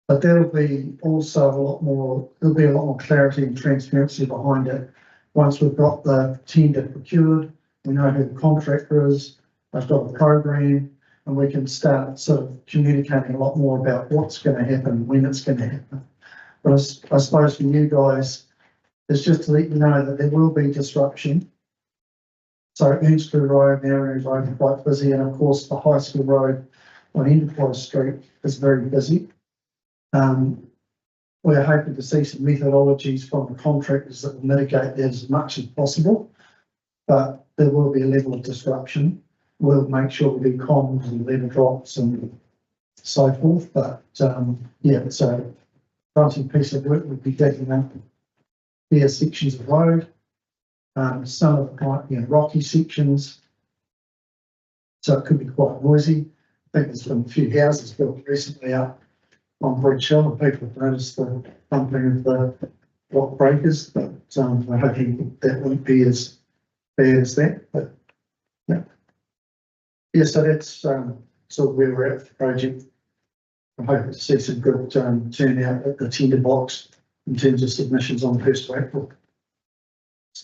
but there'll be also there'll be a lot more clarity and transparency behind it. Once we've got the tender procured, we know who the contractor is, they've got a program, and we can start sort of communicating a lot more about what's going to happen, when it's going to happen. But I suppose for you guys, it's just to let you know that there will be disruption. So Earnscliffe Road and Arrowhead Road are quite busy, and of course the High School Road on Enterprise Street is very busy. We're hoping to see some methodologies from the contractors that will mitigate that as much as possible, but there will be a level of disruption. We'll make sure we do comms and level drops and so forth, but yeah, it's a fronting piece of work. We'll be digging up bare sections of road. Some of it might be in rocky sections, so it could be quite noisy. I think there's been a few houses built recently up on Bridge Hill, and people have noticed the pumping of the rock breakers, but we're hoping that won't be as bad as that. But yeah, so that's sort of where we're at with the project. I'm hoping to see some good turnout at the tender box in terms of submissions on the 1st of April.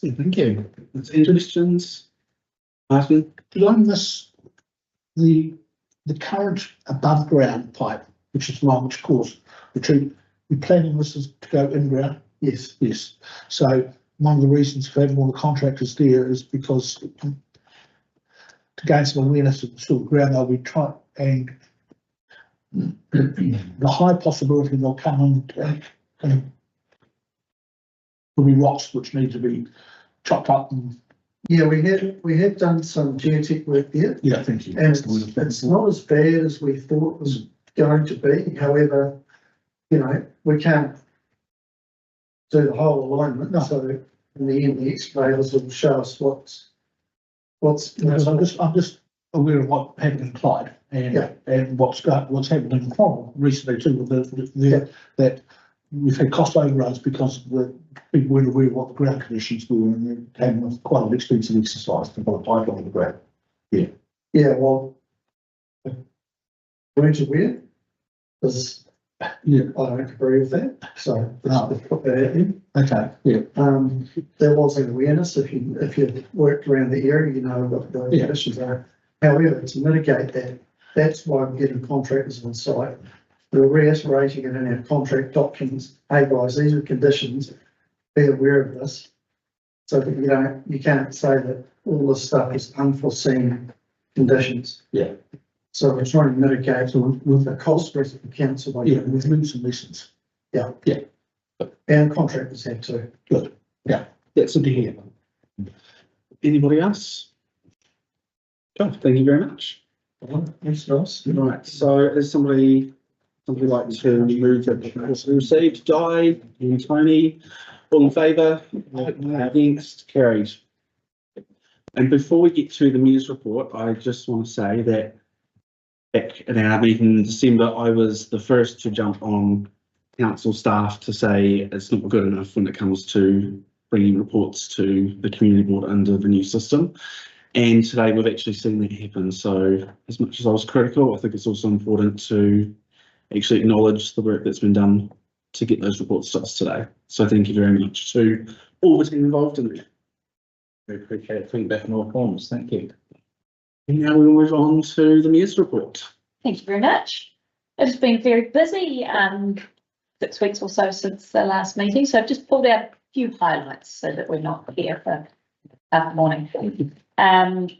Thank you. Any questions? Martin? On this, the current above ground pipe, which is long, which causes the treatment, we're planning this is to go in ground? Yes. Yes. So one of the reasons for having all the contractors there is because to gain some awareness of the sort of ground they'll be trying, and the high possibility they'll come in and there'll be rocks which need to be chopped up. And yeah, we have done some geotech work there. yeah, thank you. And it's not as bad as we thought it was going to be. However, you know, we can't do the whole alignment. No. So in the end, the excavators will show us what's. So I'm just aware of what happened in Clyde and what's happened in Cromwell recently too. With that we've had cost overruns because people weren't aware of what the ground conditions were, and it came with quite an expensive exercise to put a pipe on the ground. Yeah. Yeah. Well, weren't aware, because I don't agree with that. So let's put that out there. Okay. Yeah. There was an awareness. If you worked around the area, you know what the conditions are. However, to mitigate that, that's why we're getting contractors on site. We're reiterating it in our contract documents. Hey guys, these are conditions. Be aware of this, so that you can't say that all this stuff is unforeseen conditions. Yeah. So we're trying to mitigate with the cost risk of the council. With loose and lessons. Yeah. Yeah. And contractors have too. Good. Yeah. That's good to hear. Anybody else? God, thank you very much. Thanks, Ross. Right, so is somebody like to move that the received? Di and Tony, all in favour? Against? Carried. And before we get to the news report, I just want to say that back in our meeting in December, I was the first to jump on council staff to say it's not good enough when it comes to bringing reports to the community board under the new system. And today we've actually seen that happen. So as much as I was critical, I think it's also important to actually acknowledge the work that's been done to get those reports to us today. So thank you very much to all the team involved in that. We appreciate feedback on all forms. Thank you. And now we'll move on to the Mayor's report. Thank you very much. It's been very busy, 6 weeks or so since the last meeting, so I've just pulled out a few highlights so that we're not here for half the morning. And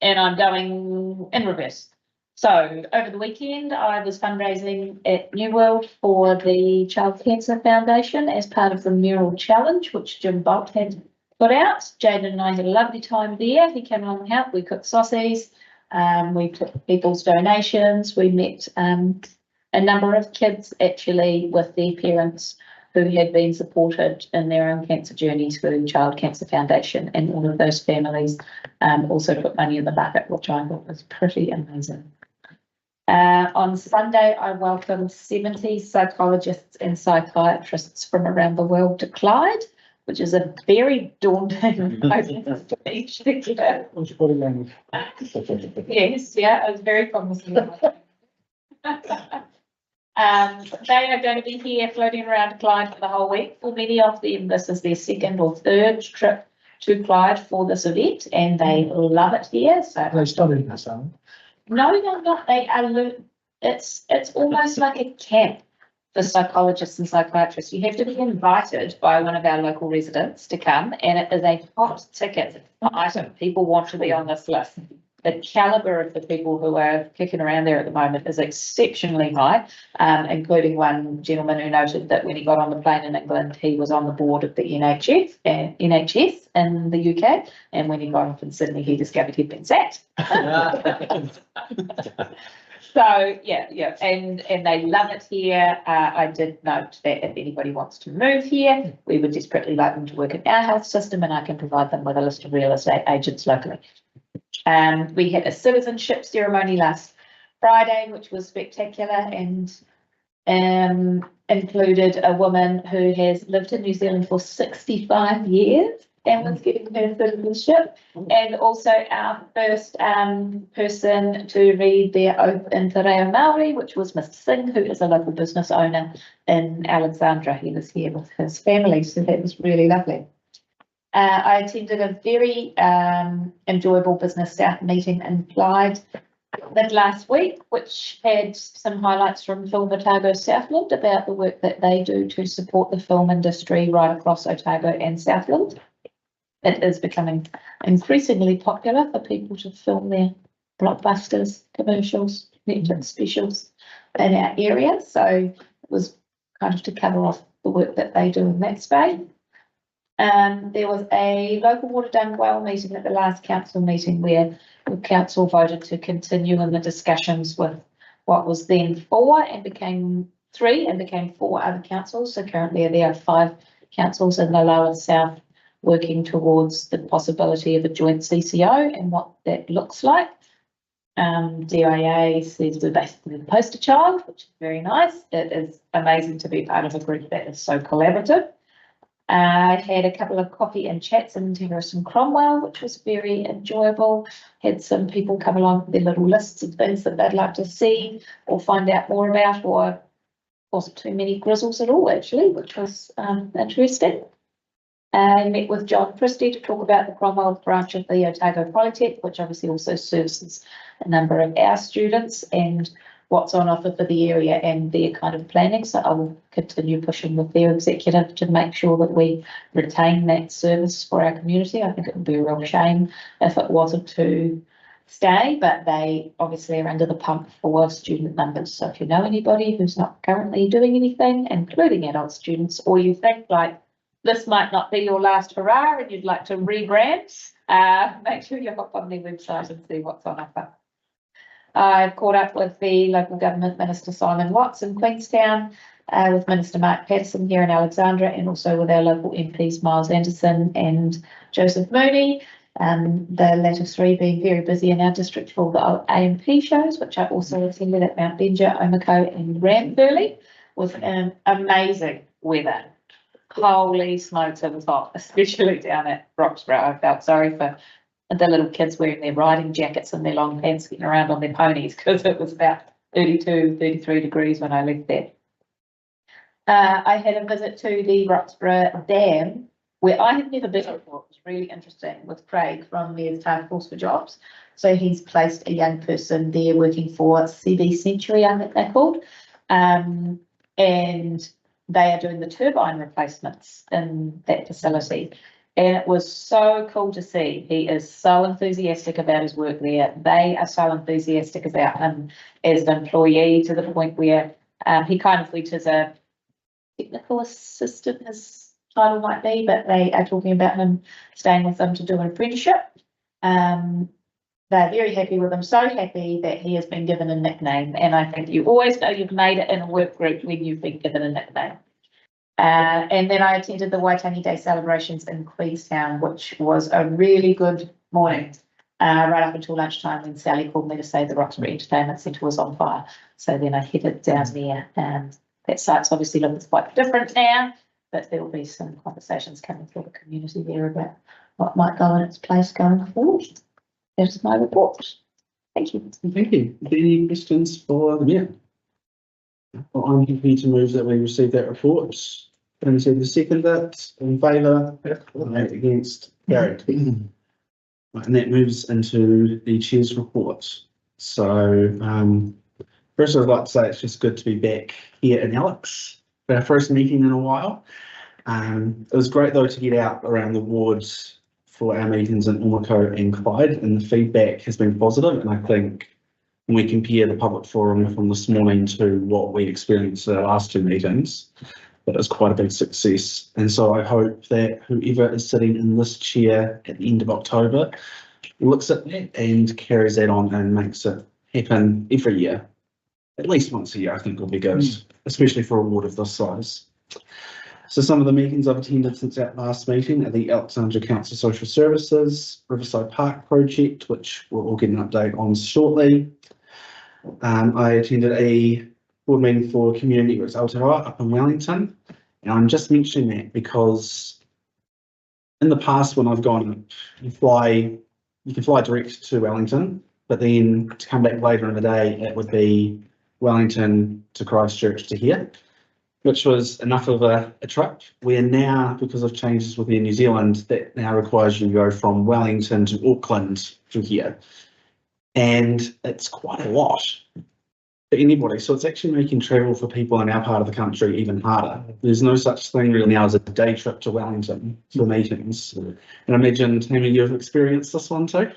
I'm going in reverse. So over the weekend, I was fundraising at New World for the Child Cancer Foundation as part of the Mural Challenge, which Jim Bolt had put out. Jaden and I had a lovely time there. He came along and helped. We cooked sausages. We took people's donations. We met a number of kids actually with their parents who had been supported in their own cancer journeys through Child Cancer Foundation, and all of those families also put money in the bucket, which I thought was pretty amazing. On Sunday, I welcomed 70 psychologists and psychiatrists from around the world to Clyde, which is a very daunting process to each together. Yes, yeah, it was very promising. They are going to be here floating around Clyde for the whole week. For many of them, this is their second or third trip to Clyde for this event, and they love it here. So They studied this, aren't no, they're not. They are. It's almost like a camp for psychologists and psychiatrists. You have to be invited by one of our local residents to come, and it is a hot ticket item. People want to be on this list. The caliber of the people who are kicking around there at the moment is exceptionally high, including one gentleman who noted that when he got on the plane in England, he was on the board of the NHS in the UK, and when he got off in Sydney, he discovered he'd been sacked. So yeah, and they love it here. I did note that if anybody wants to move here, we would desperately like them to work in our health system, and I can provide them with a list of real estate agents locally. We had a citizenship ceremony last Friday, which was spectacular, and included a woman who has lived in New Zealand for 65 years and was getting her citizenship, and also our first person to read their oath in Te Reo Māori, which was Mr. Singh, who is a local business owner in Alexandra. He was here with his family, so that was really lovely. I attended a very enjoyable Business South meeting in Clyde last week, which had some highlights from Film Otago Southland about the work that they do to support the film industry right across Otago and Southland. It is becoming increasingly popular for people to film their blockbusters, commercials, Netflix specials in our area. So it was kind of to cover off the work that they do in that space. There was a local water done well meeting at the last council meeting where the council voted to continue in the discussions with what was then 4 and became 3 and became 4 other councils. So currently there are 5 councils in the lower south working towards the possibility of a joint CCO and what that looks like. DIA says we're basically the poster child, which is very nice. It is amazing to be part of a group that is so collaborative. I had a couple of coffee and chats in Terrace and Cromwell, which was very enjoyable. Had some people come along with their little lists of things that they'd like to see or find out more about, or wasn't too many grizzles at all actually, which was interesting. I met with John Christie to talk about the Cromwell branch of the Otago Polytech, which obviously also services a number of our students, and what's on offer for the area and their kind of planning. So I will continue pushing with their executive to make sure that we retain that service for our community. I think it would be a real shame if it wasn't to stay, but they obviously are under the pump for student numbers. So if you know anybody who's not currently doing anything, including adult students, or you think like this might not be your last hurrah and you'd like to rebrand, make sure you hop on their website and see what's on offer. I've caught up with the local government Minister Simon Watts in Queenstown, with Minister Mark Patterson here in Alexandra, and also with our local MPs Miles Anderson and Joseph Mooney. The latter 3 being very busy in our district for the AMP shows, which I also attended at Mount Benja, Omako and Ramburley, with amazing weather. Holy smokes, it was hot, especially down at Roxburgh. I felt sorry for the little kids wearing their riding jackets and their long pants getting around on their ponies because it was about 32, 33 degrees when I left there. I had a visit to the Roxburgh Dam, where I have never been before. It was really interesting with Craig from the Task Force for Jobs. So he's placed a young person there working for CB Century, I think they're called. And they are doing the turbine replacements in that facility. And it was so cool to see. He is so enthusiastic about his work there. They are so enthusiastic about him as an employee, to the point where he kind of went as a technical assistant, his title might be, but they are talking about him staying with them to do an apprenticeship. They're very happy with him, so happy that he has been given a nickname. And I think you always know you've made it in a work group when you've been given a nickname. And then I attended the Waitangi Day celebrations in Queenstown, which was a really good morning, right up until lunchtime when Sally called me to say the Roxbury Entertainment Centre was on fire. So then I headed down there, and that site's obviously looking quite different now, but there will be some conversations coming through the community there about what might go in its place going forward. There's my report. Thank you. Thank you. Any questions for the Mayor? Well, I'm happy to move that we receive that report. And so the second that in favour, against, carried. Right, and that moves into the Chair's report. So first I'd like to say it's just good to be back here in Alex for our first meeting in a while. It was great though to get out around the wards for our meetings in Umako and Clyde, and the feedback has been positive. And I think when we compare the public forum from this morning to what we experienced at our last two meetings, that is quite a big success. And so I hope that whoever is sitting in this chair at the end of October looks at that and carries that on and makes it happen every year. At least once a year, I think will be good, especially for a ward of this size. So some of the meetings I've attended since that last meeting are the Alexandra Council Social Services, Riverside Park project, which we'll all get an update on shortly. I attended a board meeting for Community Networks Aotearoa up in Wellington. And I'm just mentioning that because in the past when I've gone, you can fly direct to Wellington, but then to come back later in the day, it would be Wellington to Christchurch to here, which was enough of a trip. Where now, because of changes within New Zealand, that now requires you to go from Wellington to Auckland to here. And it's quite a lot for anybody. So it's actually making travel for people in our part of the country even harder. There's no such thing really now as a day trip to Wellington for meetings. And I imagine, Tammy, you've experienced this one too?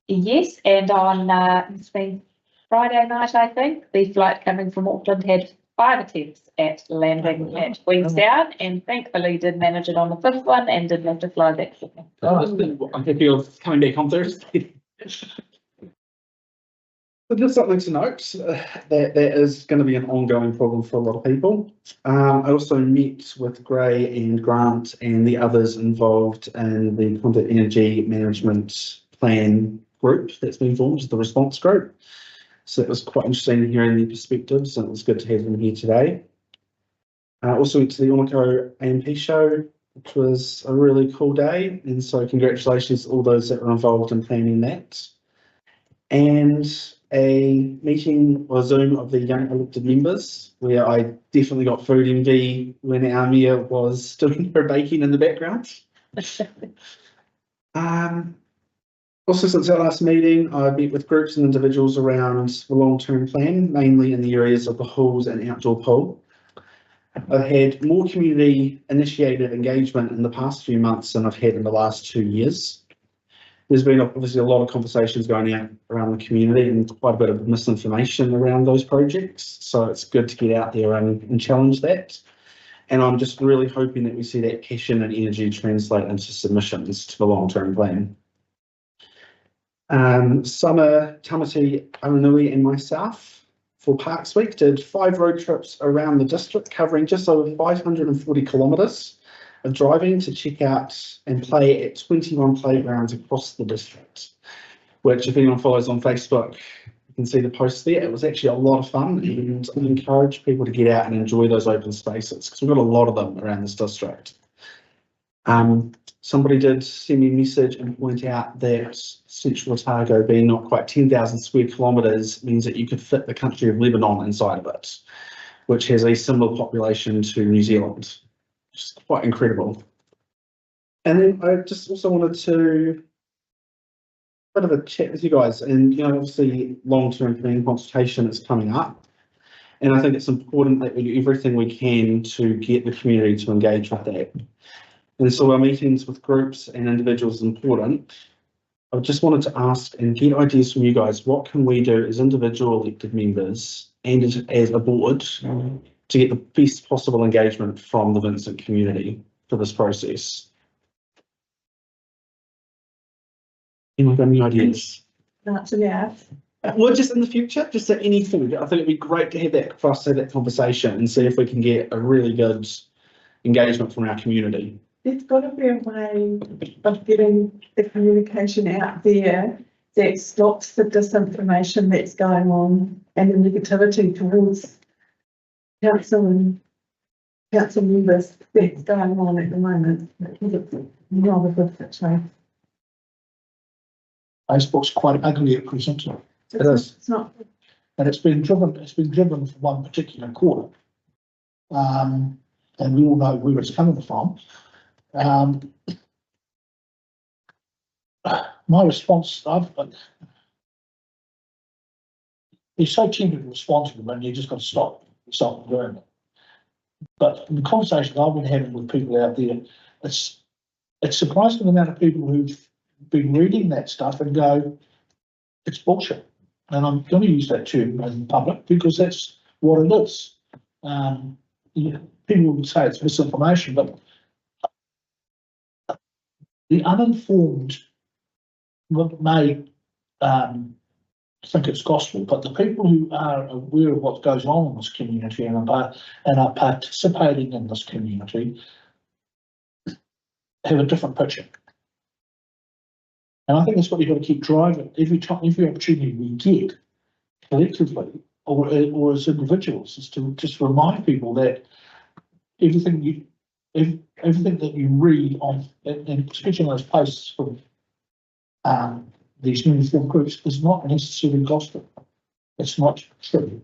Yes, and on it's been Friday night, I think, the flight coming from Auckland had 5 attempts at landing at Queenstown, and thankfully did manage it on the 5th one and didn't have to fly back. I'm happy of coming back on Thursday. But just something to note, that is going to be an ongoing problem for a lot of people. I also met with Gray and Grant and the others involved in the Content Energy Management Plan group that's been formed, the response group. So it was quite interesting hearing their perspectives, and it was good to have them here today. Also went to the Umako AMP show, which was a really cool day. And so congratulations to all those that were involved in planning that. And a meeting or Zoom of the young elected members, where I definitely got food envy when our mayor was doing her baking in the background. Also, since our last meeting, I met with groups and individuals around the long-term plan, mainly in the areas of the halls and outdoor pool. I've had more community-initiated engagement in the past few months than I've had in the last 2 years. There's been obviously a lot of conversations going out around the community and quite a bit of misinformation around those projects. So it's good to get out there and challenge that. And I'm just really hoping that we see that passion and energy translate into submissions to the long-term plan. Summer Tamati Aranui and myself for Parks Week did 5 road trips around the district, covering just over 540 kilometres of driving to check out and play at 21 playgrounds across the district, which if anyone follows on Facebook, you can see the posts there. It was actually a lot of fun, and I encourage people to get out and enjoy those open spaces because we've got a lot of them around this district. somebody did send me a message and point out that Central Otago being not quite 10,000 square kilometres means that you could fit the country of Lebanon inside of it, which has a similar population to New Zealand, which is quite incredible. And then I just also wanted to bit of a chat with you guys, and you know, obviously long-term planning consultation is coming up, and I think it's important that we do everything we can to get the community to engage with that. And so our meetings with groups and individuals is important. I just wanted to ask and get ideas from you guys. What can we do as individual elected members and as a board to get the best possible engagement from the Vincent community for this process? Anyone got any ideas? That's a yes. Well, just in the future, just at any food. I think it'd be great to have that, for us to have that conversation and see if we can get a really good engagement from our community. There's got to be a way of getting the communication out there that stops the disinformation that's going on and the negativity towards council and council members that's going on at the moment. It's not a good situation. Facebook's quite ugly at present. It is. It's not. And it's been driven for one particular quarter. And we all know where it's coming from. My response, it's so tempted to respond to them and you just got to stop yourself from doing it. But in the conversations I've been having with people out there, it's surprising the amount of people who've been reading that stuff and go, it's bullshit. And I'm going to use that term in public because that's what it is. People would say it's misinformation, but the uninformed may think it's gospel, but the people who are aware of what goes on in this community and are participating in this community have a different picture. And I think that's what you've got to keep driving every opportunity we get collectively or as individuals, is to just remind people that everything that you read on, and especially those posts from these newly formed groups, is not necessarily gospel. It's not true.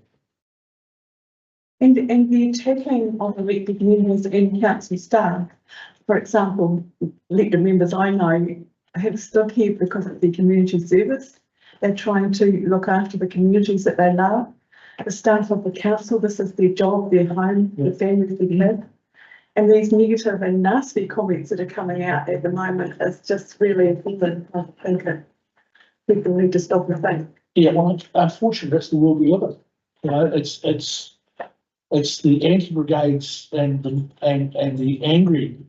And the attacking of elected members and council staff, for example, elected members I know have stood here because of their community service. They're trying to look after the communities that they love. The staff of the council, this is their job, their home, the families they live. And these negative and nasty comments that are coming out at the moment is just really offensive. I think that people need to stop and think. Yeah, well, unfortunately, that's the world we live in. You know, it's the anti-brigades and the angry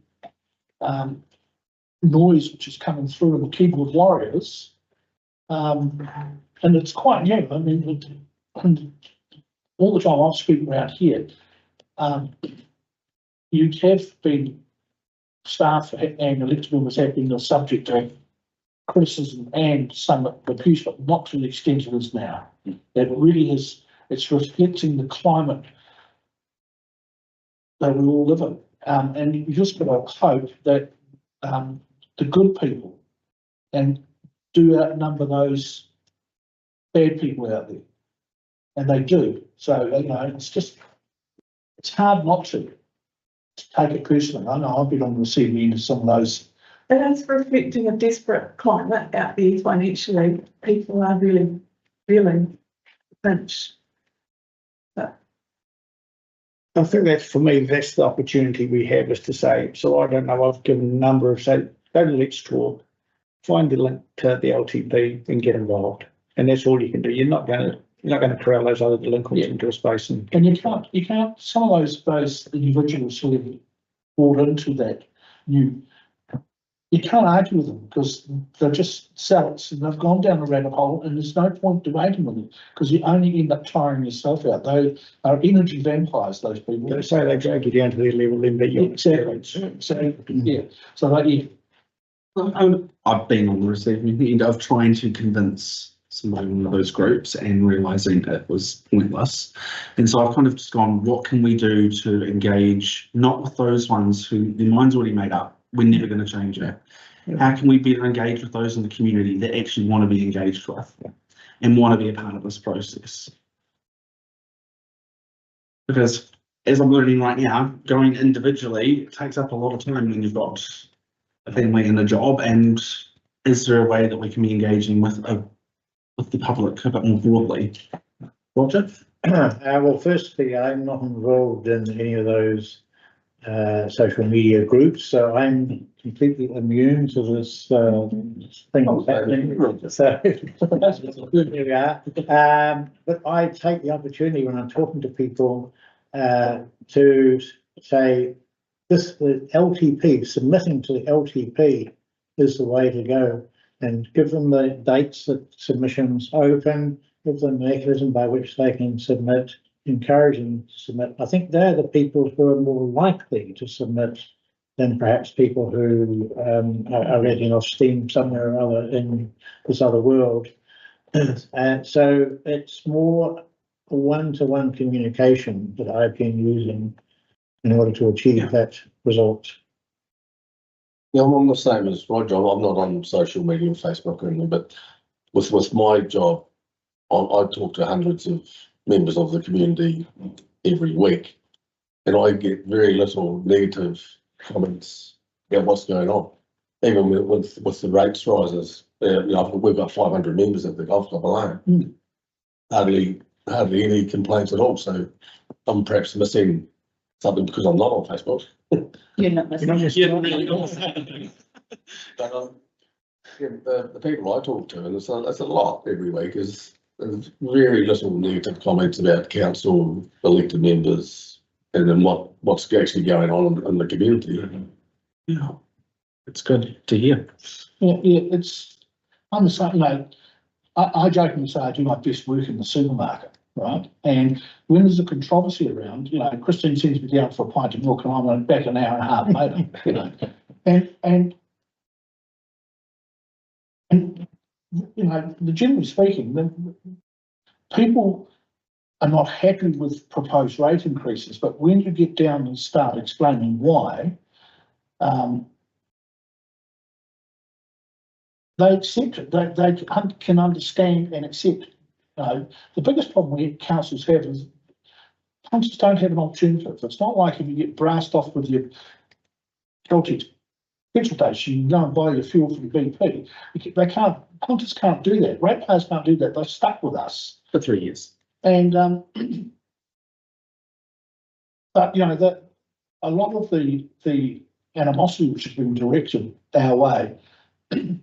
noise which is coming through in the keyboard warriors, and it's quite new. I mean, all the time I've spoken around here, you have been staff and elected members have been the subject of criticism and some abuse, but not to the extent it is now. It really is. It's reflecting the climate that we all live in, and you just got to hope that the good people and do outnumber those bad people out there, and they do. So you know, it's hard not to take it personally. I know I've been on the receiving end of some of those. And it's reflecting a desperate climate out there financially. People are really feeling pinched. But I think that's, for me, that's the opportunity we have, is to say, so I don't know, I've given a number of, say, go to Let's Talk, find the link to the LTP and get involved. And that's all you can do. You're not going to corral those other delinquents into a space. And you can't, some of those individuals who have bought into that you can't argue with them because they're just zealots and they've gone down a rabbit hole, and there's no point debating with them because you only end up tiring yourself out. They are energy vampires, those people. They say they drag you down to their level, then but you're exactly. So yeah. So like I've been on the receiving end of trying to convince somebody in one of those groups and realising it was pointless. And so I've kind of just gone, what can we do to engage, not with those ones who their mind's already made up, we're never going to change it. How can we better engage with those in the community that actually want to be engaged with and want to be a part of this process? Because as I'm learning right now, going individually takes up a lot of time when you've got a family and a job. And is there a way that we can be engaging with the public a bit more broadly? Roger? Well, firstly, I'm not involved in any of those social media groups, so I'm completely immune to this thing that's happening. So here we are. But I take the opportunity when I'm talking to people to say this, the LTP, submitting to the LTP is the way to go, and give them the dates that submissions open, give them the mechanism by which they can submit, encourage them to submit. I think they're the people who are more likely to submit than perhaps people who are letting off steam somewhere or other in this other world. And so it's more one-to-one communication that I've been using in order to achieve that result. Yeah, I'm the same as Roger. I'm not on social media, Facebook or anything, but with my job, I talk to hundreds of members of the community every week, and I get very little negative comments about what's going on. Even with the rates rises, we've got 500 members at the golf club alone. Hardly any complaints at all. So I'm perhaps missing something because I'm not on Facebook. You're not missing. But the people I talk to, and it's a lot every week, there's very little negative comments about council elected members and then what's actually going on in the community. Yeah, it's good to hear. Yeah, I'm the same, I jokingly say I do my best work in the supermarket, right? And when there's a controversy around, Christine sends me down for a pint of milk and I'm back an hour and a half later, and generally speaking, people are not happy with proposed rate increases, but when you get down and start explaining why, they accept it. They can understand and accept it. The biggest problem councils have is punters don't have an alternative. It's not like if you get brassed off with your Celtic petrol station, you go and buy your fuel from BP. Punters can't do that. Ratepayers can't do that. They're stuck with us For 3 years. and but that a lot of the animosity which has been directed our way, good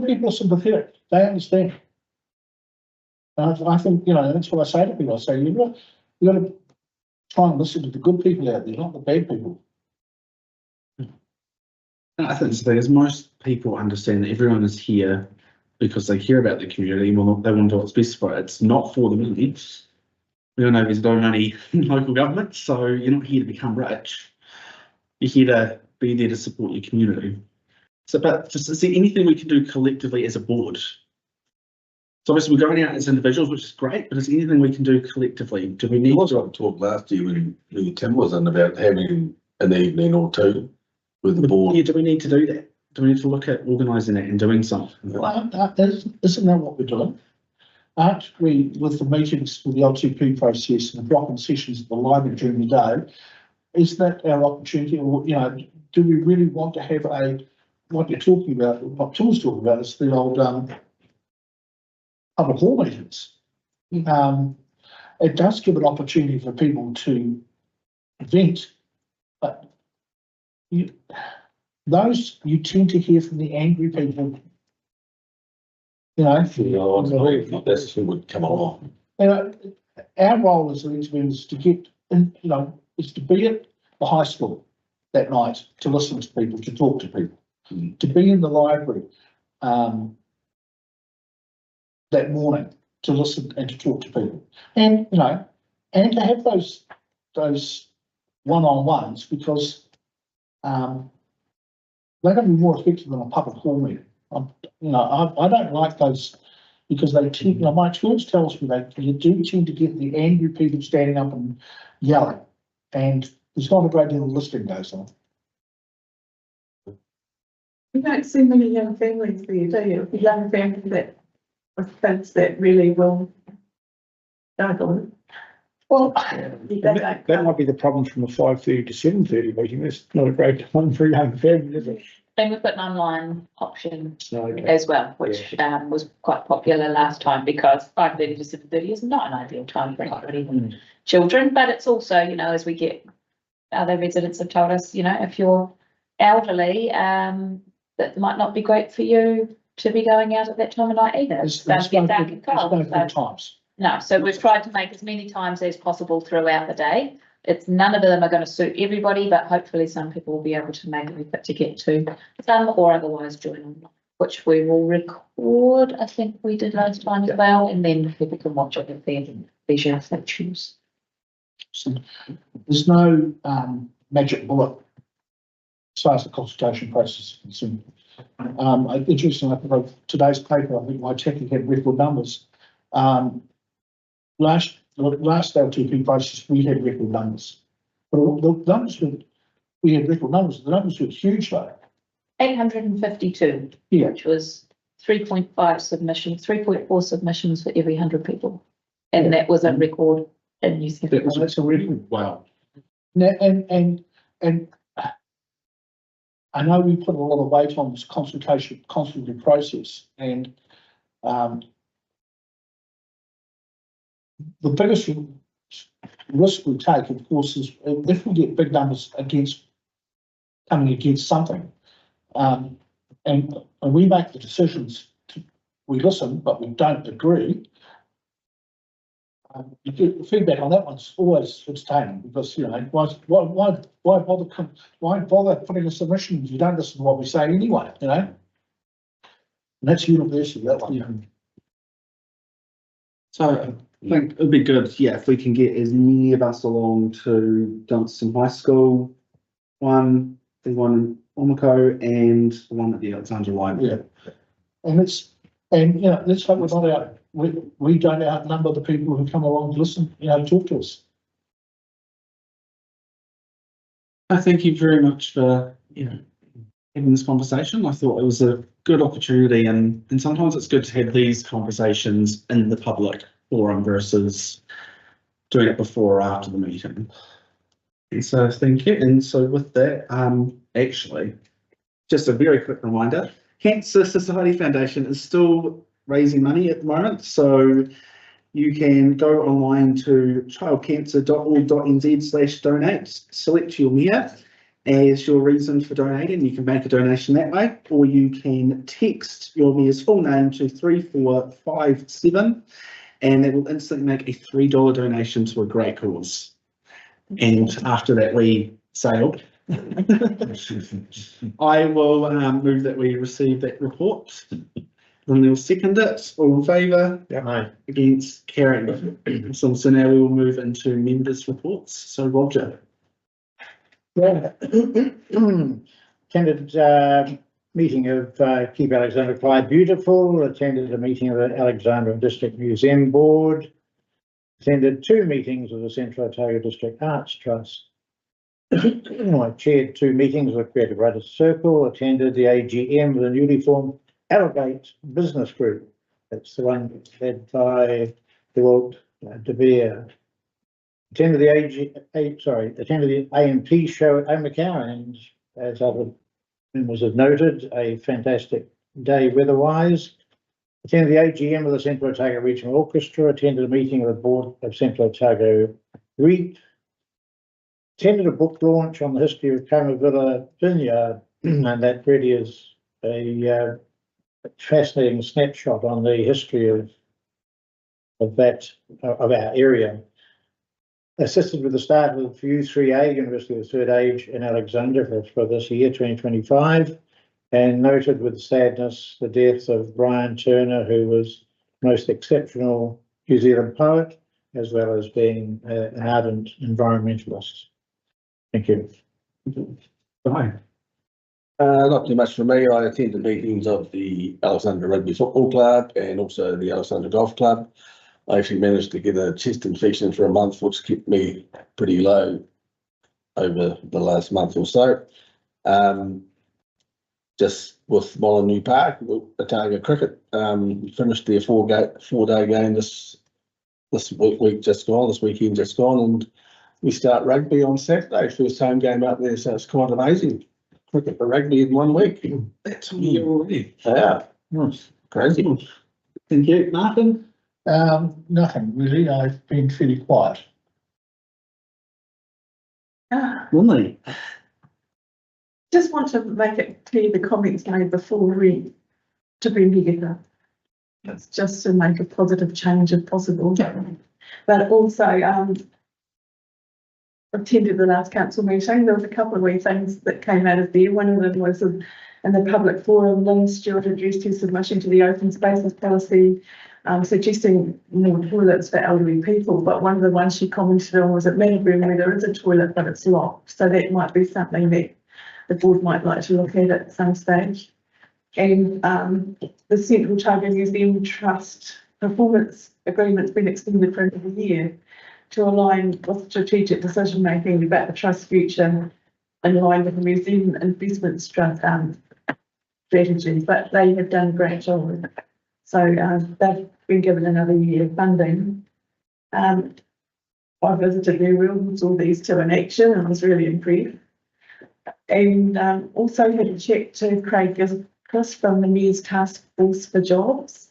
people are sympathetic. They understand. I think that's what I say to people. I say you got to try and listen to the good people out there, not the bad people. I think the thing is most people understand that everyone is here because they care about the community. Well, they want to do what's best for it. It's not for the money. We all know there's no money in local government, so you're not here to become rich. You're here to be there to support your community. So, but just is there anything we can do collectively as a board? So obviously we're going out as individuals, which is great, but is there anything we can do collectively? Do we need There was a talk last year when Tim was in about having an evening or two with the board. Yeah, do we need to do that? Do we need to look at organising that and doing something? Well, isn't that what we're doing? Aren't we, with the meetings with the LTP process and the drop-in sessions at the library during the day, is that our opportunity, or do we really want to have what you're talking about, what Tim's talking about, is the old public hall meetings. It does give an opportunity for people to vent, but you tend to hear from the angry people. That's who would come along. Our role as elected is to get in, is to be at the high school that night, to listen to people, to talk to people, to be in the library that morning, to listen and to talk to people, and and to have those one-on-ones, because they're going to be more effective than a public hall meeting. I don't like those, because they tend, my experience tells me that you do tend to get the angry people standing up and yelling, and there's not a great deal of listing goes on. You don't see many young families there, do you? Young families that, with kids that really will struggle. Well, They that might be the problem from a 5:30 to 7:30 meeting. That's not a great time for a young family, is it? And we've got an online option Okay. as well, which was quite popular last time because 5:30 to 7:30 is not an ideal time for anybody, children, but it's also, you know, as we get, other residents have told us, you know, if you're elderly, that might not be great for you to be going out at that time of night either. It's going to get dark and cold. Times. No, so we've tried to make as many times as possible throughout the day. It's none of them are going to suit everybody, but hopefully some people will be able to make an effort to get to some or otherwise join online, which we will record. I think we did last time as well, and then people can watch it at their leisure if they choose. So there's no magic bullet as far as the consultation process is concerned. Interesting, I think today's paper, I think my techie had record numbers. Last LTP process, we had record numbers. But the numbers we had record numbers, the numbers were huge though. 852, which was 3.5 submissions, 3.4 submissions for every 100 people. And that was a record in New Zealand. That's a record. Wow. And I know we put a lot of weight on this consultative process, and the biggest risk we take, of course, is if we get big numbers coming against something, and we make the decisions. We listen, but we don't agree. The feedback on that one's always entertaining because, you know, why bother putting a submission if you don't listen to what we say anyway, you know? And that's universal, that one. Yeah. So I think it'd be good, yeah, if we can get as many of us along to Dunstan High School, the one in Omako and the one at the Alexandra Library. Yeah. And you know, let's hope we're not out. We don't outnumber the people who come along to listen, you know, talk to us. I thank you very much for, you know, having this conversation. I thought it was a good opportunity, and sometimes it's good to have these conversations in the public forum versus doing it before or after the meeting. And so thank you. And so with that, actually, just a very quick reminder, Cancer Society Foundation is still raising money at the moment, so you can go online to childcancer.org.nz/donate, select your mayor as your reason for donating. You can make a donation that way, or you can text your mayor's full name to 3457 and it will instantly make a $3 donation to a great cause. And after that, we sailed. I will move that we receive that report. Then they'll second it. All in favour? Aye. Against? Carried. So now we will move into members' reports. So Roger. Yeah. Attended meeting of Keep Alexandra Clyde Beautiful, attended a meeting of the Alexandra District Museum Board, attended 2 meetings of the Central Otago District Arts Trust. I chaired 2 meetings with Creative Writers Circle, attended the AGM of the newly formed Elevate Business Group. That's the one led by DeWalt De Beer. Attended the attended the AMP show at Omaka, and as other members have noted, a fantastic day weather-wise. Attended the AGM of the Central Otago Regional Orchestra, attended a meeting of the Board of Central Otago REAP, attended a book launch on the history of Comavilla Vineyard, and that really is a fascinating snapshot on the history of our area. Assisted with the start of U3A, University of the Third Age in Alexandra for this year, 2025, and noted with sadness the death of Brian Turner, who was most exceptional New Zealand poet, as well as being an ardent environmentalist. Thank you. Bye. Not too much for me. I attended meetings of the Alexandra Rugby Football Club and also the Alexandra Golf Club. I actually managed to get a chest infection for a month, which kept me pretty low over the last month or so. Just with Molyneux Park, Otago Cricket, finished their four-day game this week just gone, this weekend just gone, and we start rugby on Saturday, first home game up there, so it's quite amazing. Cricket for rugby in 1 week. That's me already. Yeah, crazy. Thank you, Martin. Nothing really. I've been fairly quiet. Lindley. Just want to make it clear the comments made before read to bring together. It's just to make a positive change if possible. But also, attended the last council meeting. There was a couple of wee things that came out of there. One of them was in the public forum, Lynn Stewart addressed his submission to the open spaces policy, suggesting more toilets for elderly people. But one of the ones she commented on was at Manabroom where there is a toilet, but it's locked. So that might be something that the board might like to look at some stage. And the Central Otago Museum Trust performance agreement's been extended for another year to align with strategic decision making about the trust's future in line with the museum investment strategy. But they have done a great job. So they've been given another year of funding. I visited their rooms, all these two in action, and I was really impressed. And also had a chat to Craig Chris from the Mayor's Task Force for Jobs,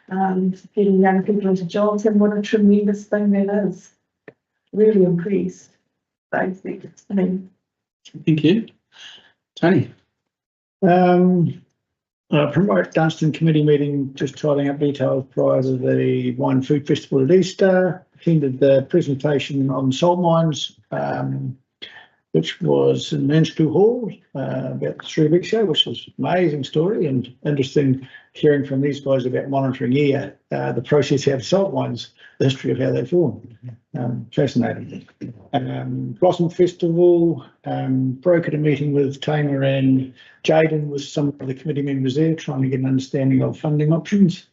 getting young people into jobs, and what a tremendous thing that is. Really impressed. I think it's Thank you. Tony. Promote Dunstan committee meeting, just tidying up details prior to the Wine Food Festival at Easter. Attended the presentation on salt mines, which was in Mansfield Hall about 3 weeks ago, which was an amazing story and interesting hearing from these guys about monitoring air, the process how salt mines, the history of how they form. Fascinating. Blossom Festival, brokered a meeting with Tamer and Jaden with some of the committee members there, trying to get an understanding of funding options.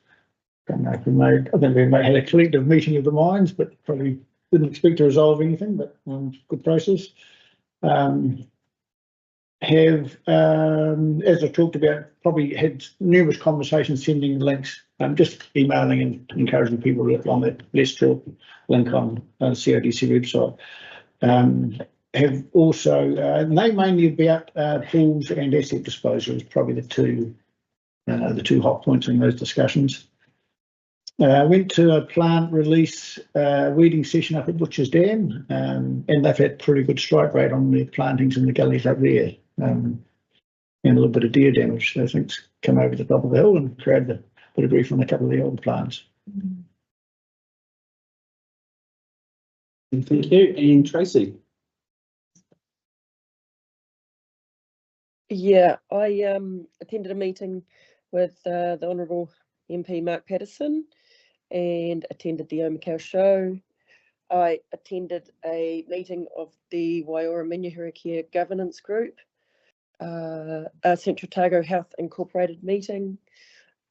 Don't know if we made, I think we had a collective meeting of the minds, but probably didn't expect to resolve anything, but good process. As I talked about, probably had numerous conversations sending links, just emailing and encouraging people to look on that Let's Talk link on the CODC website. Have also, they mainly about pools and asset disposal is probably the two hot points in those discussions. Went to a plant release weeding session up at Butcher's Dam, and they've had pretty good strike rate on the plantings in the gullies up there, and a little bit of deer damage. So things come over the top of the hill and created a bit of grief on a couple of the old plants. Thank you. And Tracy. Yeah, I attended a meeting with the Honourable MP Mark Patterson and attended the Omakau show. I attended a meeting of the Waiora Minyahuria Governance Group, a Central Otago Health Incorporated meeting,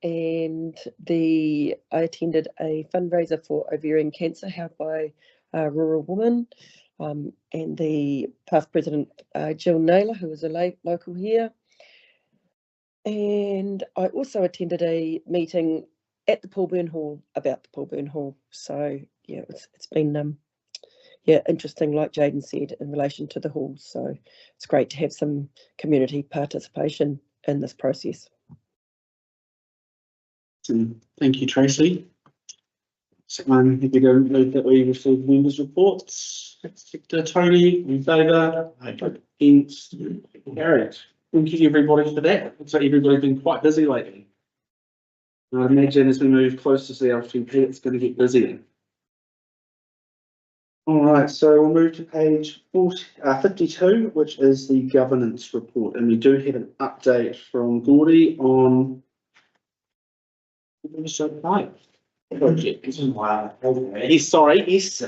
and I attended a fundraiser for ovarian cancer held by a rural woman, and the past president, Jill Naylor, who is a local here. And I also attended a meeting at the Paul Byrne Hall about the Paul Byrne Hall. So yeah, it's been interesting, like Jaden said, in relation to the hall. So it's great to have some community participation in this process. Thank you, Tracy. So I'm happy to move that we receive members' reports. Sector Tony, in favour, against, carried. Thank you everybody for that. Looks like everybody's been quite busy lately. I imagine as we move closer to the LTP, it's going to get busier. All right, so we'll move to page 52, which is the governance report, and we do have an update from Gordy on project. Yes, sorry, yes.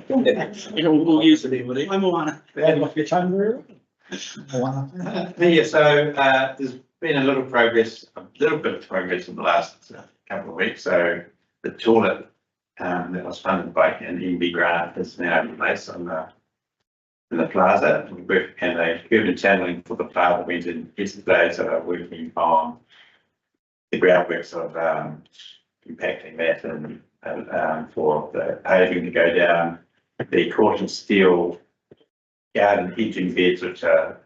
We'll use it, everybody. I'm Moana. Yeah, so there's been a little bit of progress in the last couple of weeks. So the toilet that was funded by an EB grant is now in place on in the plaza. And a urban channeling for the plaza went in yesterday, so they're working on the groundworks of impacting that and for the paving to go down. The caution steel garden hedging beds, which are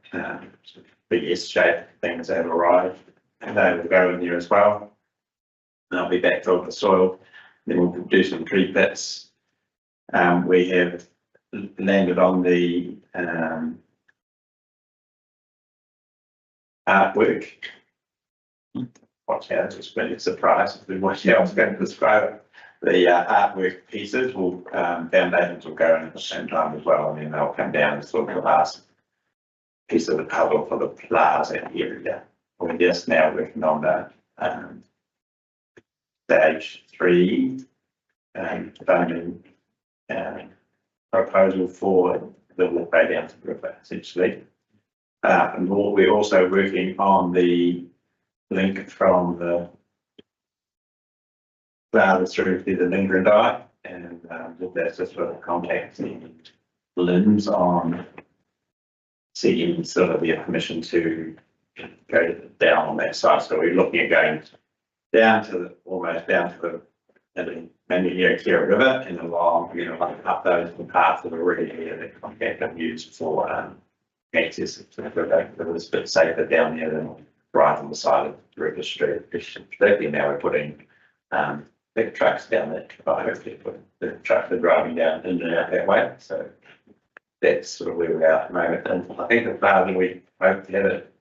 big S-shaped things, have arrived, and they will go in there as well. They'll be backfilled with soil. Then we'll do some tree pits. We have landed on the artwork. Watch out, it's been a surprise if we watch how I was going to describe it. The artwork pieces will, foundations will go in at the same time as well, and then they'll come down as sort of the last piece of the puzzle for the plaza area. We're just now working on the stage 3 funding proposal for the walkway down to the river, essentially. And we're also working on the link from the plaza through to the Lingering Eye, and that's just sort of contacting limbs on seeking sort of the permission to go down on that side. So we're looking at going down to the, almost down to the Manukau River and along, up those paths that are already here that contact have used for access to the river. It was a bit safer down there than right on the side of the river street. Particularly now we're putting big trucks down there. Hopefully the trucks are driving down in and out that way. So that's sort of where we are at the moment. And I think the plan we hope to have it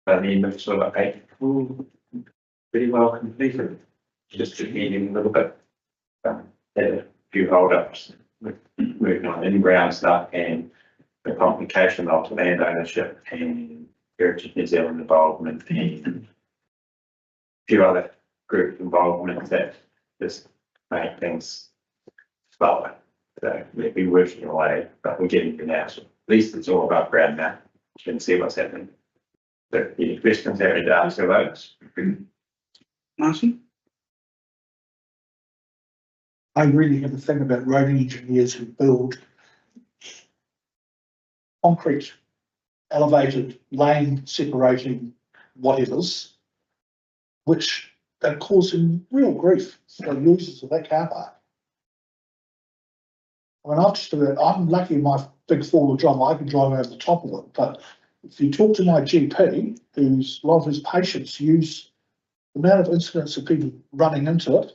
by the end of sort of April, pretty well completed. Just depending a little bit. Had a few hold-ups with working on in-ground stuff and the complication of land ownership and Heritage New Zealand involvement and a few other group involvements that just make things slower. So we'll be working away, but we're getting there now. So at least it's all about ground now. You can see what's happening. So any questions, happy to answer those. Martin? I really have a thing about road engineers who build concrete, elevated, lane separating whatevers, which are causing real grief for the users of that car park. I mean, I'm lucky in my big four-wheel drive, I can drive over the top of it, but if you talk to my GP, who's a lot of his patients use the amount of incidents of people running into it,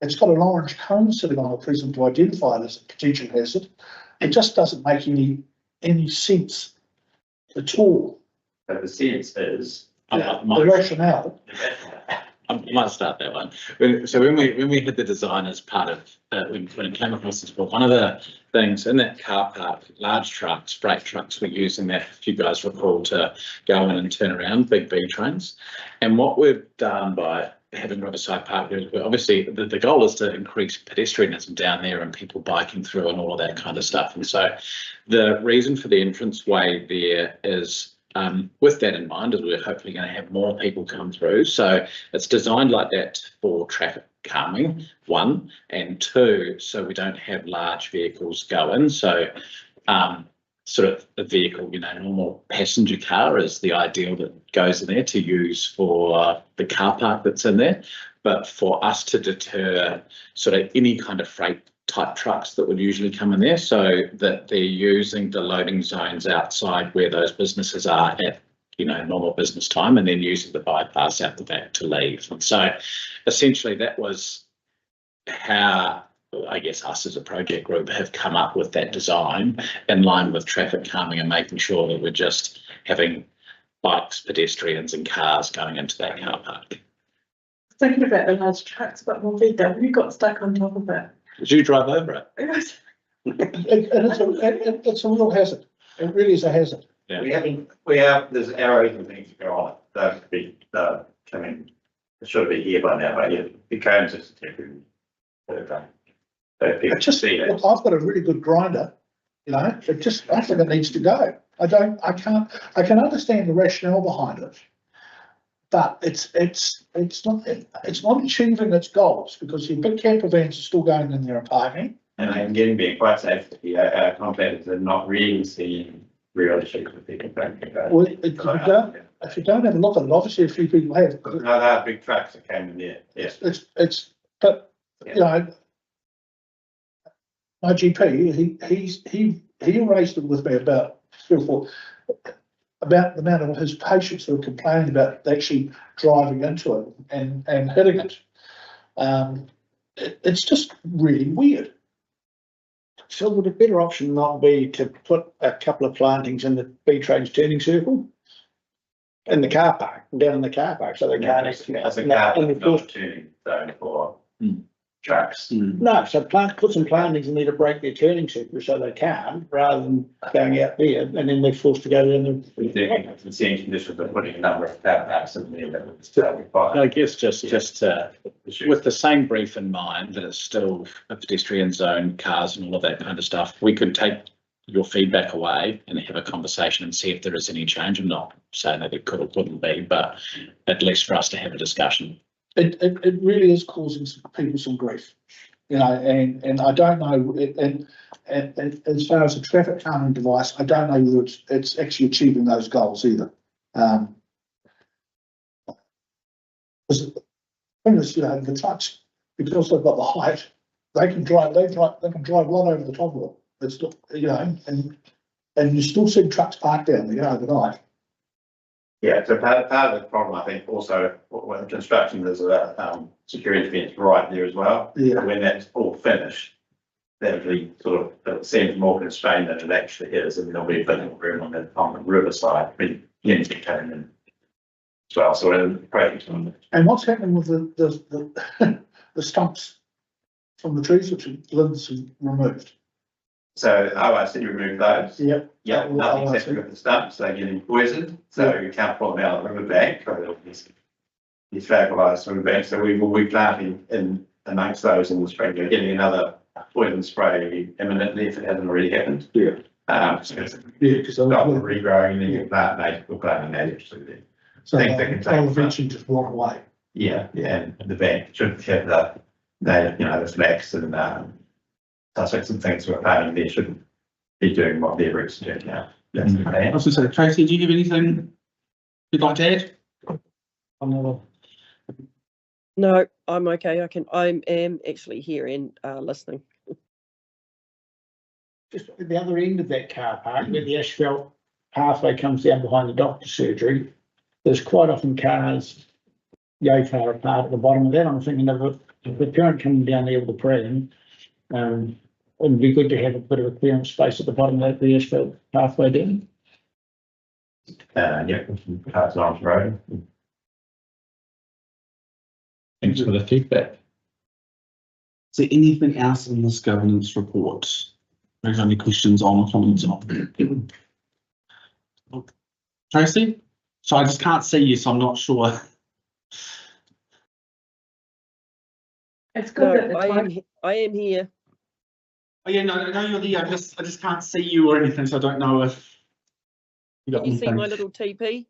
it's got an orange cone sitting on it present to identify it as a potential hazard. It just doesn't make any sense at all. But the sense is the rationale. I might start that one. So when we had the design as part of when it came across this book, one of the things in that car park, large trucks, freight trucks were using that, if you guys recall, to go in and turn around big B trains. And what we've done by having Riverside Park, obviously the goal is to increase pedestrianism down there and people biking through and all of that kind of stuff. And so the reason for the entranceway there is, with that in mind, is we're hopefully going to have more people come through. So it's designed like that for traffic calming, one, and two, so we don't have large vehicles go in. So sort of a vehicle, normal passenger car is the ideal that goes in there to use for the car park that's in there. But for us to deter sort of any kind of freight type trucks that would usually come in there, so that they're using the loading zones outside where those businesses are at normal business time, and then using the bypass out the back to leave. And so essentially that was how I guess us as a project group have come up with that design in line with traffic calming and making sure that we're just having bikes, pedestrians and cars going into that car park. Thinking about the large trucks, but more VW got stuck on top of it. Did you drive over it? It's a real hazard. It really is a hazard. Yeah. There's arrows and things to go on it. Those could be coming, it should be here by now, but yeah, the cones is temporary. I've got a really good grinder, I think it needs to go. I can understand the rationale behind it, but it's not achieving its goals because your big camper vans are still going in there and parking. And I'm getting there quite safely. Our contractors are not really seeing real issues with people. Well, if you don't have a look at it, obviously a few people have. No, there are big trucks that came in there, yes. But, you know, my GP, he raised it with me about 3 or 4, about the amount of his patients who are complaining about actually driving into it and hitting it. It's just really weird. So would a better option not be to put a couple of plantings in the B-Trains turning circle? In the car park, down in the car park, so they can't actually. As a car, not turning zone for trucks. No, so put some plantings in there to break their turning circle so they can, rather than going out there and then they're forced to go down the. We think it's the same condition, but putting a number of car parks in there that would still be fine. I guess just with the same brief in mind that it's still a pedestrian zone, cars and all of that kind of stuff, we could take your feedback away and have a conversation and see if there is any change. I'm not saying that it could or couldn't be, but at least for us to have a discussion. It really is causing people some grief, you know, and I don't know, and as far as a traffic calming device, I don't know whether it's actually achieving those goals either. Because you know, the trucks, because they've got the height, they can drive right over the top of it. It's not, you know, and you still see trucks parked down there overnight. Yeah, so part of the problem, I think, also with construction, there's a security fence right there as well. Yeah. When that's all finished, that'll be sort of, it seems more constrained than it actually is, and there'll be a bit of room on the riverside, when you came in as well. So we're in project on it. And what's happening with the stumps from the trees which limbs have removed? So OIC removed those. Yep. Yeah, nothing's happened with the stumps, they're getting poisoned, so you can't pull them out of the riverbank, or they'll be fragilized riverbank, so we will be planting in amongst those in the spring. We're getting another poison spray imminently if it hasn't already happened. Yeah. So it's stop the regrowing, and then you plant native, we're planting native through there. So Things that can they'll take. eventually just walk away. Yeah, and the bank should have the native, you know, the flax and suspects and things we're planting there shouldn't be doing what their roots are doing now. That's the plan. I was going to say, Tracy, do you have anything you'd like to add? No, I'm okay. I am actually here and listening. Just at the other end of that car park, where the asphalt pathway comes down behind the doctor's surgery, there's quite often cars yay far apart at the bottom of that. I'm thinking of the parent coming down there with a pram. It'd be good to have a bit of a clearance space at the bottom of the asphalt pathway down. Yeah, pass it on to road. Thanks for the feedback. Is there anything else in this governance report? There's any questions on, comments on? Tracy? So I just can't see you, so I'm not sure. It's good that No, I am here. Oh yeah, no, you're there. I just can't see you or anything, so I don't know if you got Can you see anything. my little TP?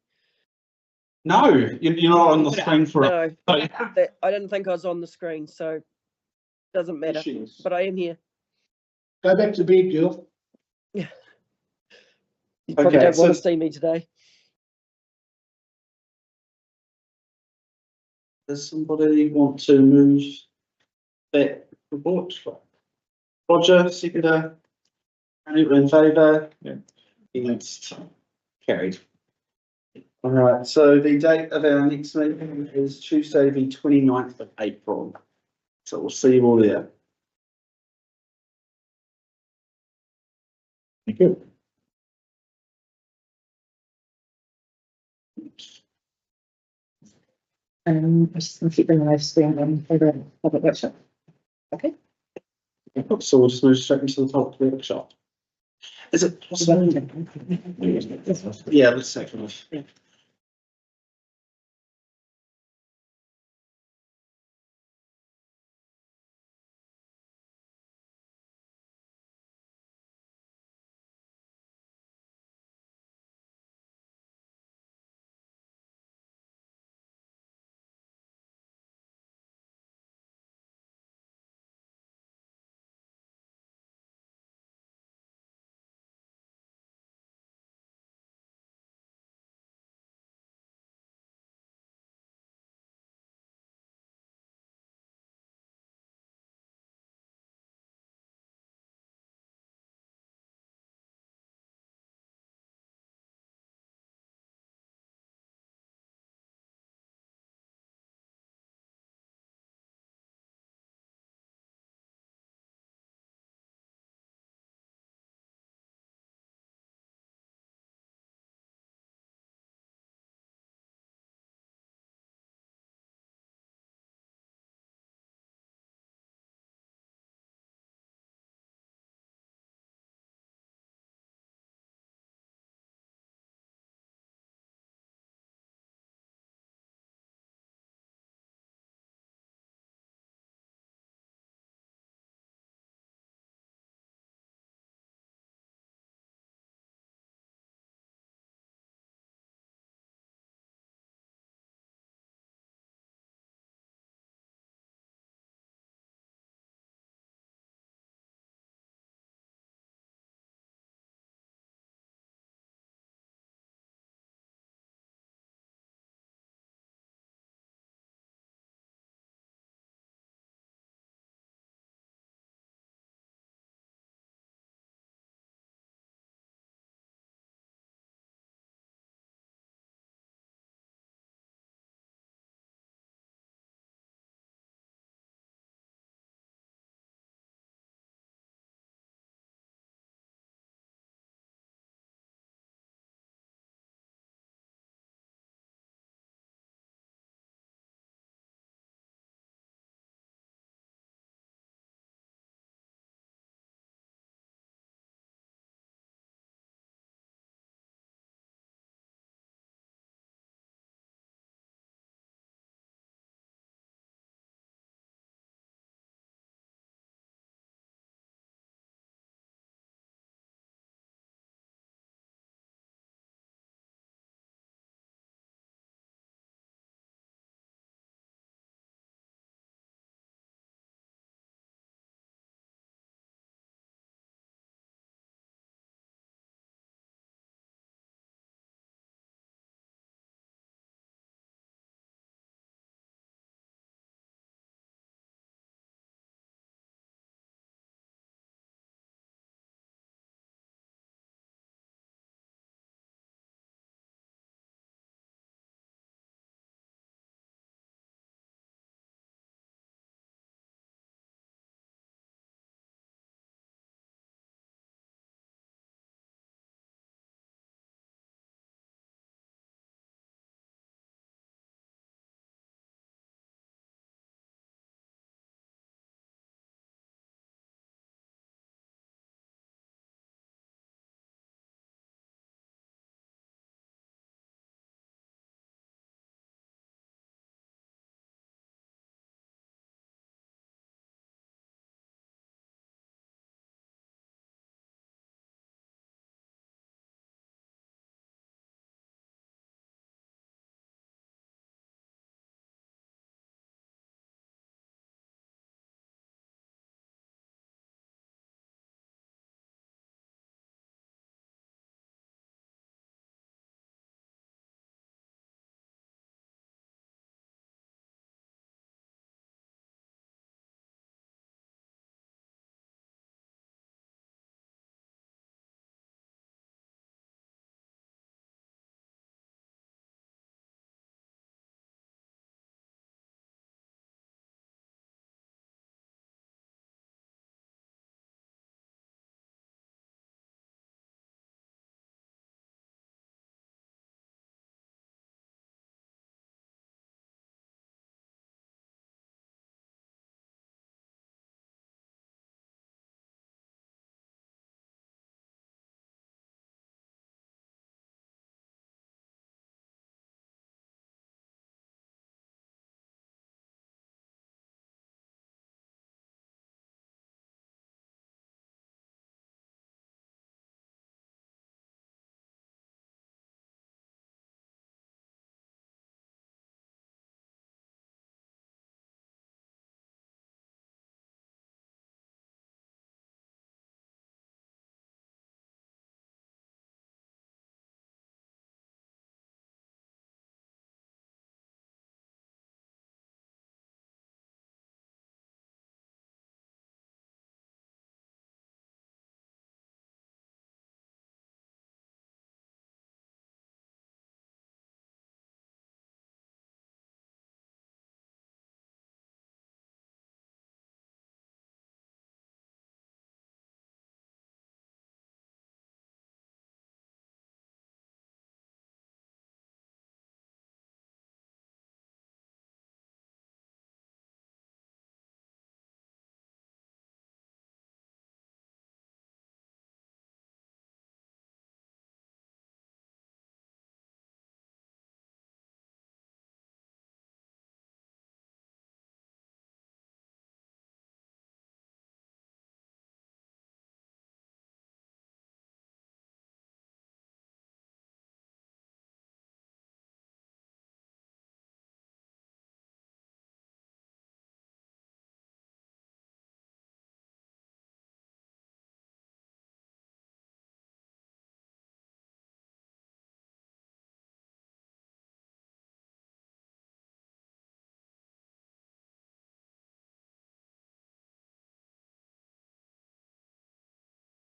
No, you're not on the screen for it. No, I didn't think I was on the screen, so doesn't matter. But I am here. Go back to bed, girl. You probably don't want to see me today. Does somebody want to move that report? Roger, seconder. Anyone in favour? Yeah. Against? Carried. All right, so the date of our next meeting is Tuesday, the 29th of April. So we'll see you all there. Thank you. I'm just going to keep the live stream on for the public workshop. Okay. So we'll just move straight into the public workshop. Is it possible? Yeah, let's take it off.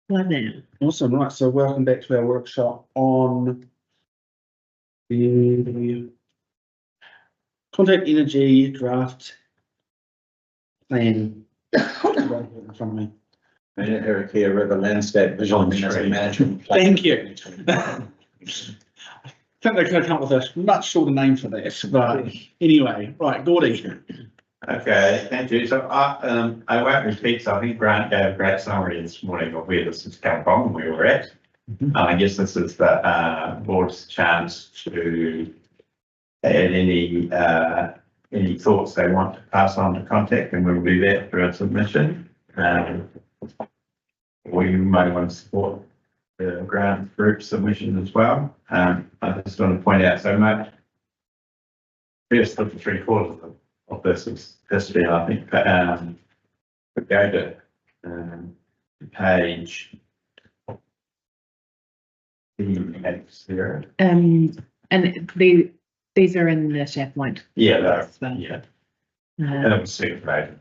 Well then. Awesome, right, so welcome back to our workshop on the contact energy draft plan. In front of me. Here, river landscape visual management. Thank you. I think they could have come up with a much shorter name for that, but anyway, right, Gordy. Okay, thank you. So I won't repeat, so I think Grant gave a great summary this morning of where this has come from and where we're at. I guess this is the board's chance to add any thoughts they want to pass on to contact, and we'll do that through a submission. Or you may want to support the Grant group submission as well. I just want to point out so much. First of the 3/4 of this is history, I think. We go to page zero. And these are in the SharePoint. Yeah, that's yeah. And it was separated.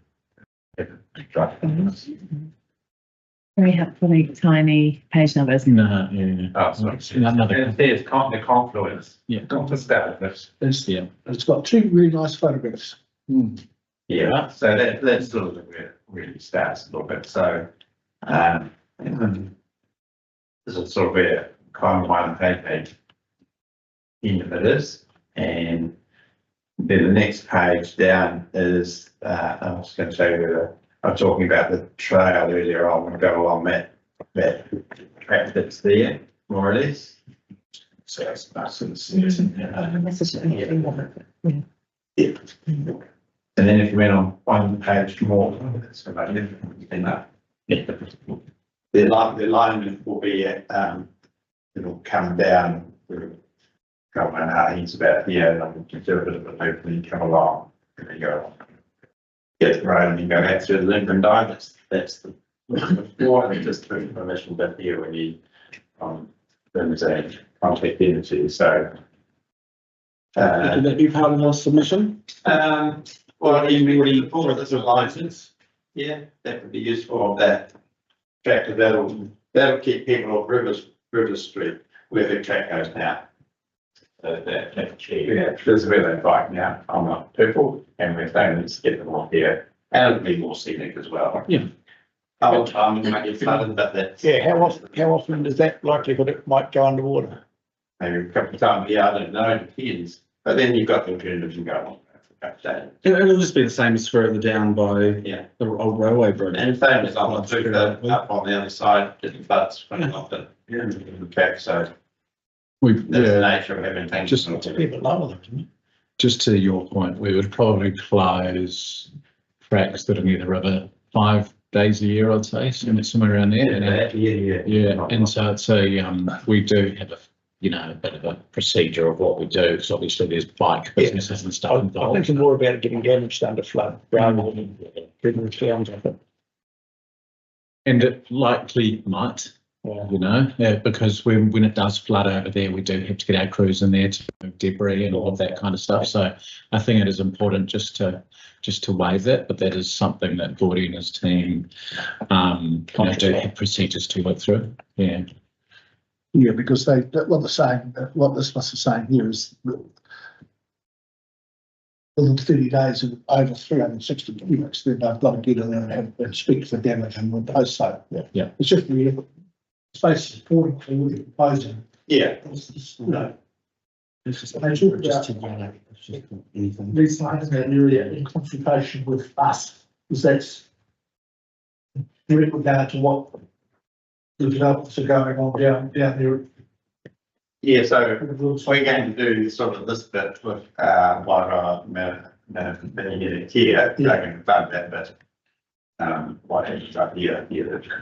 Very helpfully tiny page numbers. No, yeah. Oh, sorry. Another. There's the confluence. Yeah. Not to start with. Yeah. It's got two really nice photographs. Yeah, so that's sort of where it really starts a little bit. So, this is sort of where column 1 page end of it is. And then the next page down is, I was going to show you I'm talking about the trail earlier on. We'll go along that track that's there, more or less. So it's about sort of yeah. And then if you went on one page more, that's about it. The alignment will be at, it'll come down, come on, he's about here, and I'll do a bit of a loop and come along, and then go get the road and you go back through the link and die. That's the before, just the information bit here when you there's a contact energy. So Could that be part of the submission? well, even for this license, yeah, that would be useful. That tractor that'll keep people off River Street where the track goes now. Yeah, this is where they bike now on the purple, and we're saying let's get them off here, and it'll be more scenic as well. Yeah. Whole time it might get flooded, but that's Yeah, how often is that likelihood it might go underwater? maybe a couple of times. Yeah, I don't know. It depends. But then you've got the alternatives you go on. It'll just be the same as further down by Yeah. the old railway bridge. And same as on the up on the other side, it floods when off the track. So that's the nature of having things. Just It's a bit lower than, isn't it? Just to your point, we would probably close tracks that are near the river 5 days a year, I'd say, somewhere around there. Yeah, and so it's we do have a bit of a procedure of what we do, because obviously there's bike businesses and stuff I'm involved. thinking more about it getting damaged under flood rather than getting the sounds of it. And it likely might, because when it does flood over there, we do have to get our crews in there to move debris and all of that kind of stuff. So I think it is important just to waive that, but that is something that Gordy and his team do have procedures to work through. Yeah. Yeah, because what this must be saying here is that within 30 days of over 360 units, then they've got to get in there and speak for damage and impose so. Yeah. It's just really, it's basically supporting for what you're proposing. Yeah. These things in that area in consultation with us, because that's in regard to what the developments are going on down there. Yeah, so we're going to do sort of this bit with what management here, going to fund that bit. What happens up here?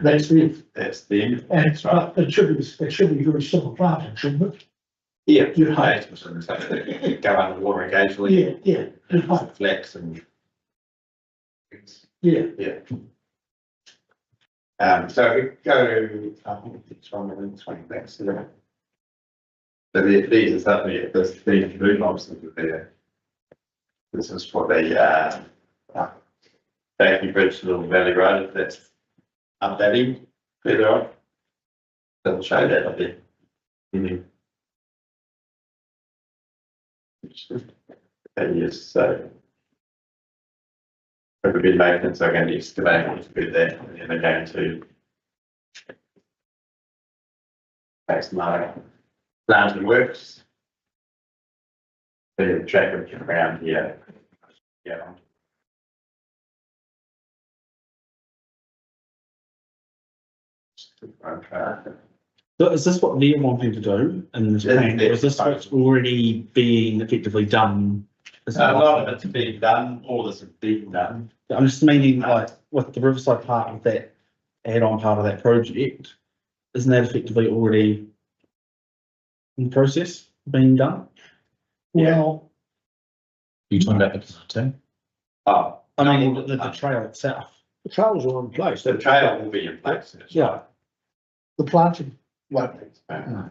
That's the. That's them. And it's right. It should be very simple planting, shouldn't it? Yeah, go underwater occasionally. Yeah. Flex and. Yeah. So we go, I think it's one of the 20 flex. So these are these blue lobsters are there. This is for the Baking Bridge to Little Valley Road. That's up that end further on. Doesn't show that up there. Yes, so. It would be maintenance, so again, excavating, it's good there, and then again to. Base my plans and works. The track around here. Yeah. So is this what they're wanting to do in this plan, or is this what's already being effectively done? A lot of it's being done, all this is being done. I'm just meaning like with the Riverside part of that add-on part of that project, isn't that effectively already in the process being done? Well, You talking about the planting? Oh, I mean, the trail itself. the trails are in place. the trail will be in place. Yeah. The planting won't be. No.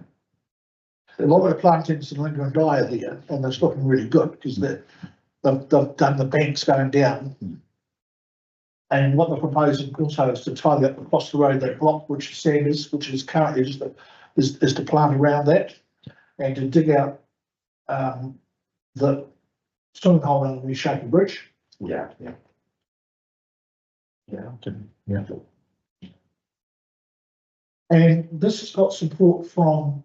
A lot of the plantings in Lincoln Dye are there, and it's looking really good because they've done the banks going down. And what they're proposing also is to tidy up across the road that block which is currently just is to plant around that and to dig out the swimming hole under the Shaky Bridge. Yeah. Yeah. And this has got support from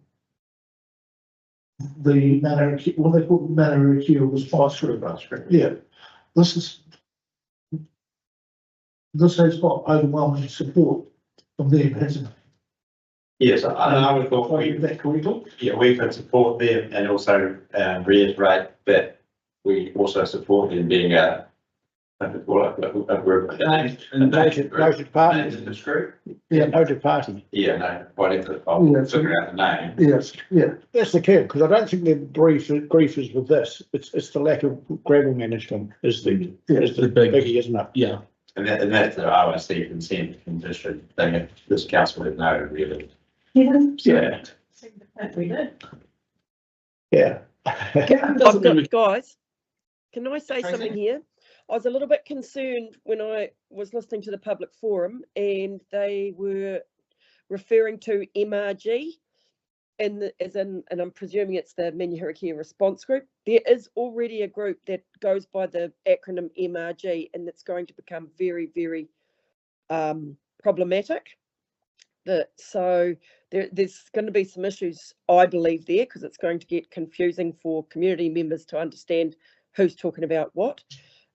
the Manariki, what they call Manariki response group. Yeah, this has got overwhelming support from them, hasn't it? Yes, I would thought we could support them and also reiterate that we also support them being a group. Noted party. Yeah, noted party. Yeah, no, whatever, I'll figure out the name. Yes, yeah, that's the key, because I don't think their grief is with this. It's the lack of gravel management is the biggie, isn't it? Yeah. And that's the ROC consent condition thing, that this council would know really. Yeah. We did. Yeah. Guys, can I say something here? I was a little bit concerned when I was listening to the public forum and they were referring to MRG and I'm presuming it's the Menyahuakia Response Group. There is already a group that goes by the acronym MRG and it's going to become very, very problematic. So there's going to be some issues, I believe, there because it's going to get confusing for community members to understand who's talking about what.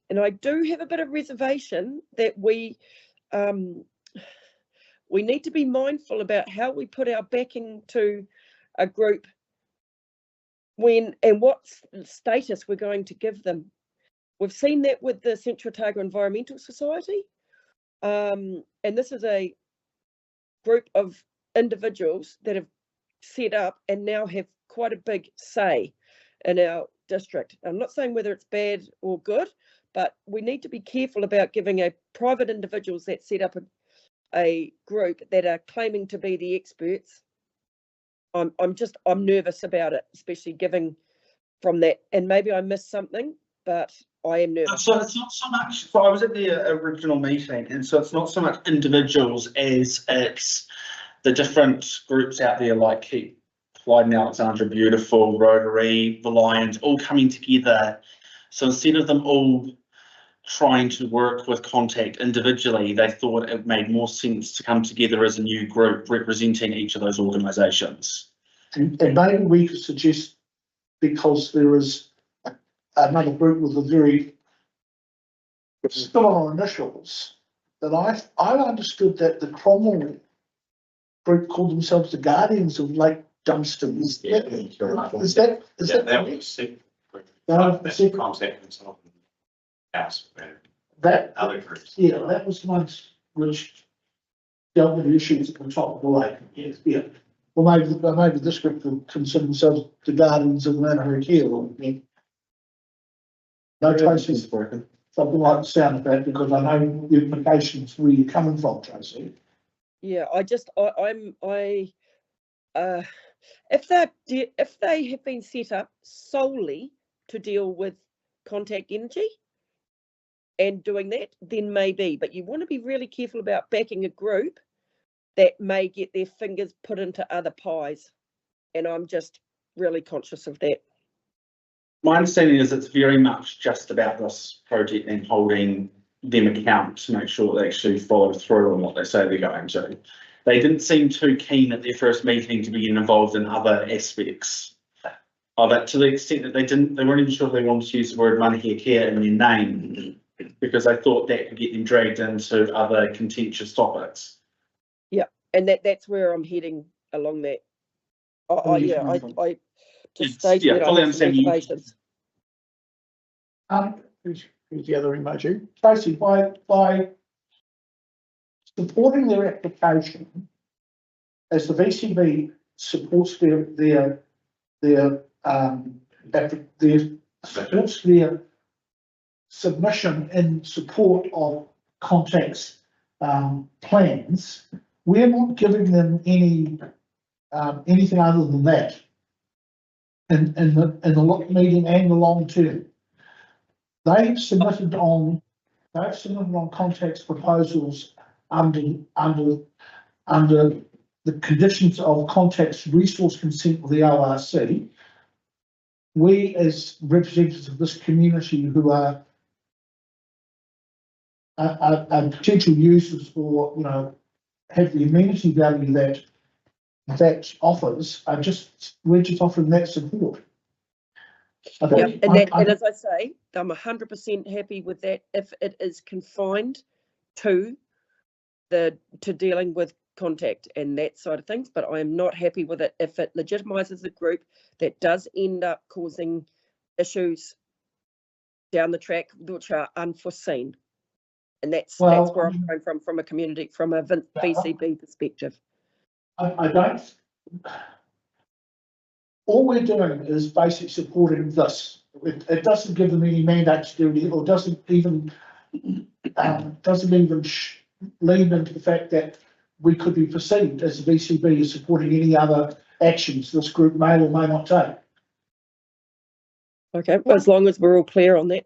And I do have a bit of reservation that we need to be mindful about how we put our backing to a group when and what status we're going to give them. We've seen that with the Central Otago Environmental Society. And this is a group of individuals that have set up and now have quite a big say in our district. I'm not saying whether it's bad or good, but we need to be careful about giving a private individuals that set up a group that are claiming to be the experts. I'm nervous about it, especially giving from that. And maybe I missed something, but I am nervous. So it's not so much. So I was at the original meeting, and so it's not so much individuals as it's the different groups out there, like Keep Clyde and Alexandra Beautiful, Rotary, the Lions, all coming together. So instead of them all trying to work with Contact individually, they thought it made more sense to come together as a new group representing each of those organisations. And maybe we could suggest, because there is another group with a very similar initials, that I understood that the Cromwell group called themselves the Guardians of Lake Dunstan. Is that was Contact consultant house. That other groups. Yeah, that was once which dealt with issues at the top of the lake. Yes, yeah. Well, maybe this group could consider themselves the Guardians of Manaharikia. No traces, something like the sound of that, because I know the implications where you're coming from, Tracy. Yeah, if they have been set up solely to deal with Contact Energy and doing that, then maybe. But you want to be really careful about backing a group that may get their fingers put into other pies. And I'm just really conscious of that. My understanding is it's very much just about this project and holding them account to make sure they actually follow through on what they say they're going to. They didn't seem too keen at their first meeting to be involved in other aspects of it, to the extent that they weren't even sure they wanted to use the word Manahia Care in their name, because they thought that could get them dragged into other contentious topics. Yeah, and that's where I'm heading along that. I just stated yeah, that I fully have some understand you. reservations. Who's the other emoji? Tracy, by supporting their application, as the VCB supports their supports their submission in support of Contact's plans, we're not giving them any anything other than that in the medium and the long term. They've submitted on Contact's proposals under the conditions of Contact's resource consent with the ORC. We, as representatives of this community who are potential users or, you know, have the amenity value that offers, we're just offering that support. Yeah, and as I say, I'm 100% happy with that if it is confined to dealing with Contact and that side of things, but I am not happy with it if it legitimizes a group that does end up causing issues down the track which are unforeseen. And that's where I'm going from a community, from a VCB perspective. I don't. All we're doing is basically supporting this. It doesn't give them any mandate to do it, or doesn't even lean into the fact that we could be perceived as the VCB as supporting any other actions this group may or may not take. Okay, well, as long as we're all clear on that.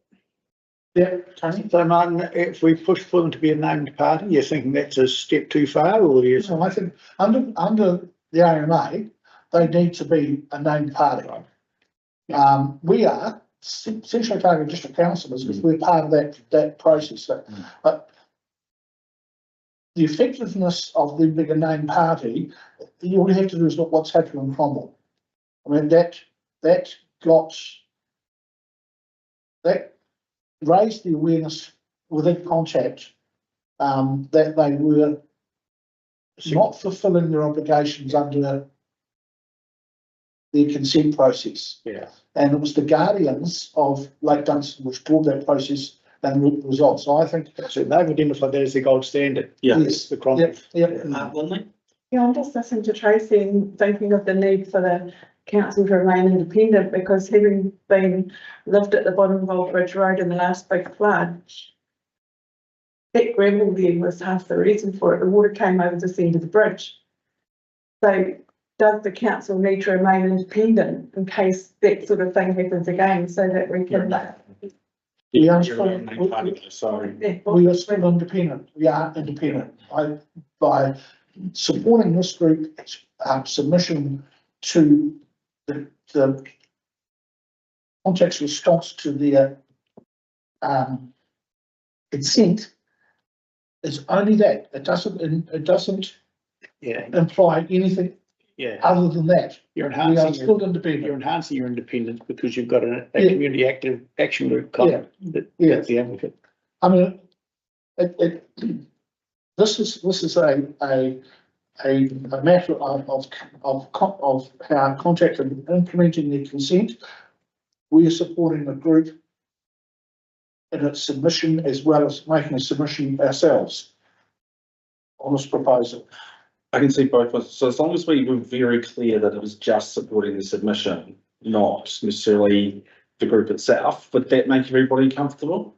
Yeah, Tony. So Martin, if we push for them to be a named party, you're thinking that's a step too far, or you? No, I think under the AMA, they need to be a named party. We are Central Otago District Councillors because we're part of that process. But the effectiveness of them being a named party, all you have to do is look what's happening in Cromwell. I mean, that raised the awareness within Contact that they were not fulfilling their obligations under their consent process. Yeah. And it was the guardians of Lake Dunstan which brought that process and the results. So I think so they've identified that as the gold standard. Yeah. Yes, the Cromwell. Yeah. Yeah, I'm just listening to Tracy and thinking of the need for the council to remain independent, because having been lived at the bottom of Old Bridge Road in the last big flood, that gravel there was half the reason for it. The water came over the centre of the bridge. So does the council need to remain independent in case that sort of thing happens again, so that we can? We are still independent. We are independent. By supporting this group's submission to the Contact's response to their consent, is only that. It doesn't imply anything other than that. You're we are enhancing still independent. You're enhancing your independence because you've got a community active action group that's the advocate. I mean, this is a matter of how Contact are implementing their consent. We are supporting the group in its submission as well as making a submission ourselves on this proposal. I can see both ways. So as long as we were very clear that it was just supporting the submission, not necessarily the group itself, would that make everybody comfortable?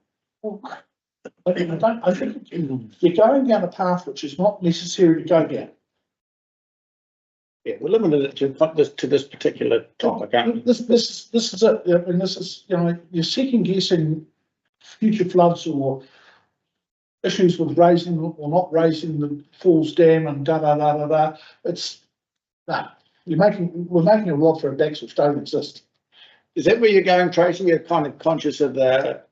I think you're going down a path which is not necessary to go down. Yeah, we're limited to this particular topic, aren't we? This is it, and this is, you know, you're second guessing future floods or issues with raising or not raising the Falls Dam and It's, no, we're making a rod for a decks which don't exist. Is that where you're going, Tracy? You're kind of conscious of the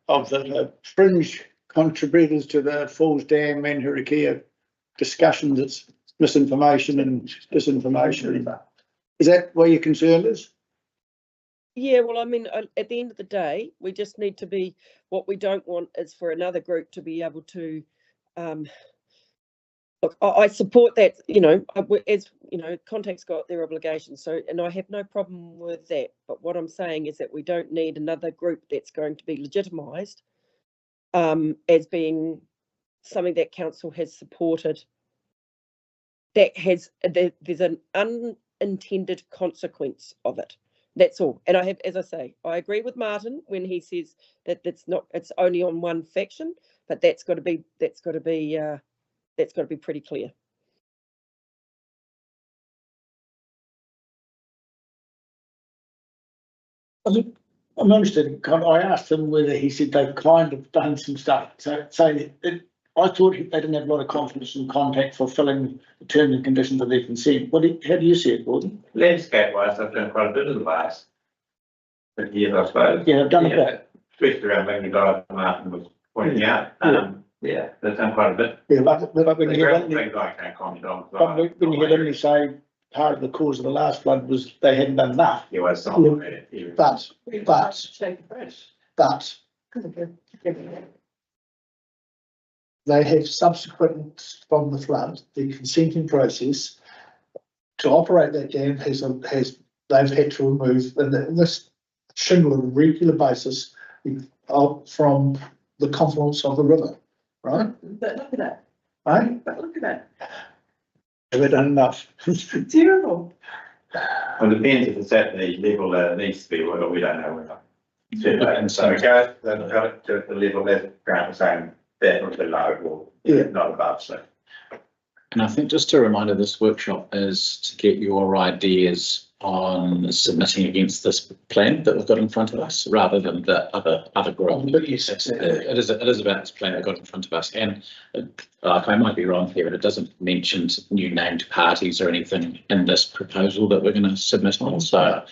fringe contributors to the Falls Dam and Hurricane discussions. It's misinformation and disinformation. Is that where your concern is? Yeah, well, I mean, at the end of the day, we just need to be, what we don't want is for another group to be able to, look, I support that, you know, as, you know, Contact's got their obligations, so, and I have no problem with that. But what I'm saying is that we don't need another group that's going to be legitimised as being something that council has supported. That has, there's an unintended consequence of it. That's all. And I have, as I say, I agree with Martin when he says that it's only on one faction, but that's got to be pretty clear. I'm interested. I asked him whether he said they've kind of done some stuff. So I thought they didn't have a lot of confidence in Contact fulfilling the terms and conditions of their consent. How do you see it, Gordon? Landscape wise, I've done quite a bit of the last. But yes, I suppose. Yeah, I've done a bit. Especially around Magna Guide, Martin was pointing out. Yeah, they've done quite a bit. Yeah, but when you hear things I can't comment on. when you hear them say part of the cause of the last flood was they hadn't done enough. Yeah, well, some But they have subsequent from the flood, the consenting process to operate that dam they've had to remove, and this shingle on a regular basis from the confluence of the river, right? But look at it, Right? but look at it. Have they done enough? Terrible. Well, it depends if it's at the level that it needs to be, well, we don't know. And so it goes, they've got it to the level that Grant was saying, that was below or not above, so. And I think just a reminder, this workshop is to get your ideas on submitting against this plan that we've got in front of us, rather than the other group. It is about this plan we've got in front of us, and I might be wrong here, but it doesn't mention new named parties or anything in this proposal that we're going to submit on. So,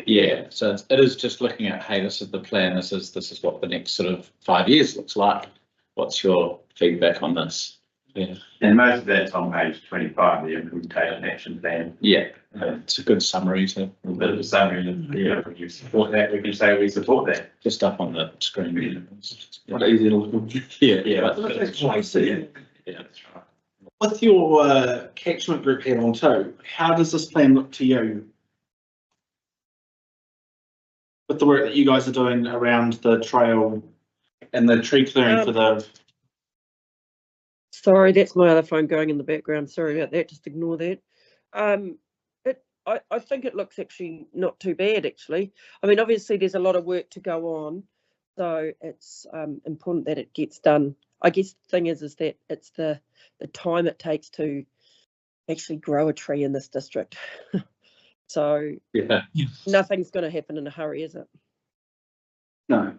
yeah, so it is just looking at, hey, this is the plan. This is what the next sort of 5 years looks like. What's your feedback on this? Yeah. And most of that's on page 25, the implementation action plan. Yeah, it's a good summary to a bit of a summary. Yeah, if you support that, we can say we support that. Just up on the screen. What easy to look at. Yeah, Yeah, that's that's right. With your catchment group head on too, how does this plan look to you? With the work that you guys are doing around the trail and the tree clearing for the. Sorry, that's my other phone going in the background. Sorry about that. Just ignore that. I think it looks actually not too bad, actually. I mean, obviously there's a lot of work to go on, so it's important that it gets done. I guess the thing is that it's the time it takes to actually grow a tree in this district. So Yeah. Nothing's going to happen in a hurry, is it? No.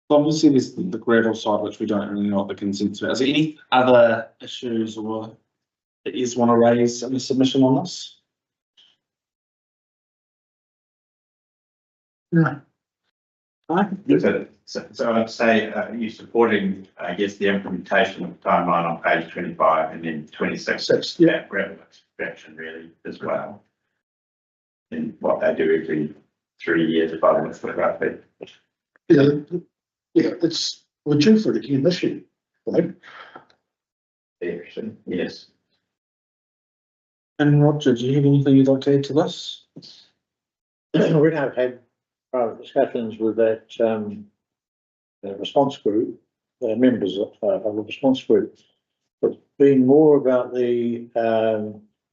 Obviously, there's the gravel side, which we don't really know what the consent's about. Is there any other issues or that you want to raise in the submission on this? No. So I'd say you're supporting, I guess, the implementation of the timeline on page 25 and then 26. Yeah, gravel extraction really as well. And what they do every 3 years, if I remember correctly. Yeah, we're due for it again this year, right? Yes. And Roger, do you have anything you'd like to add to this? We have had private discussions with that response group, members of the response group. It's been more about the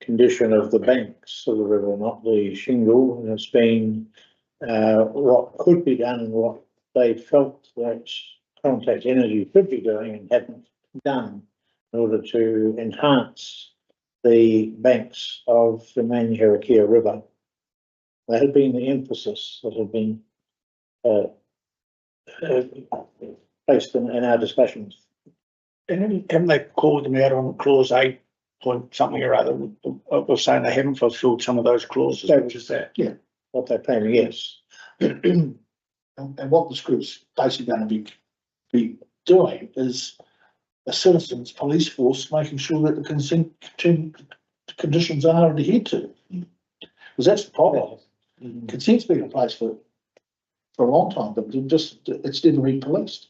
condition of the banks of the river, not the shingle. And it's been what could be done and what they felt that Contact Energy could be doing and hadn't done in order to enhance the banks of the Manyaharakea River. That had been the emphasis that had been Based in our discussions. And haven't they called them out on clause 8 point something or other, of saying they haven't fulfilled some of those clauses, which is that? Yeah. What they're claiming, yes. And what this group's basically going to be doing is a citizens police force making sure that the consent conditions are adhered to. Because that's the problem. Consent's been in place for a long time, but it's never been policed.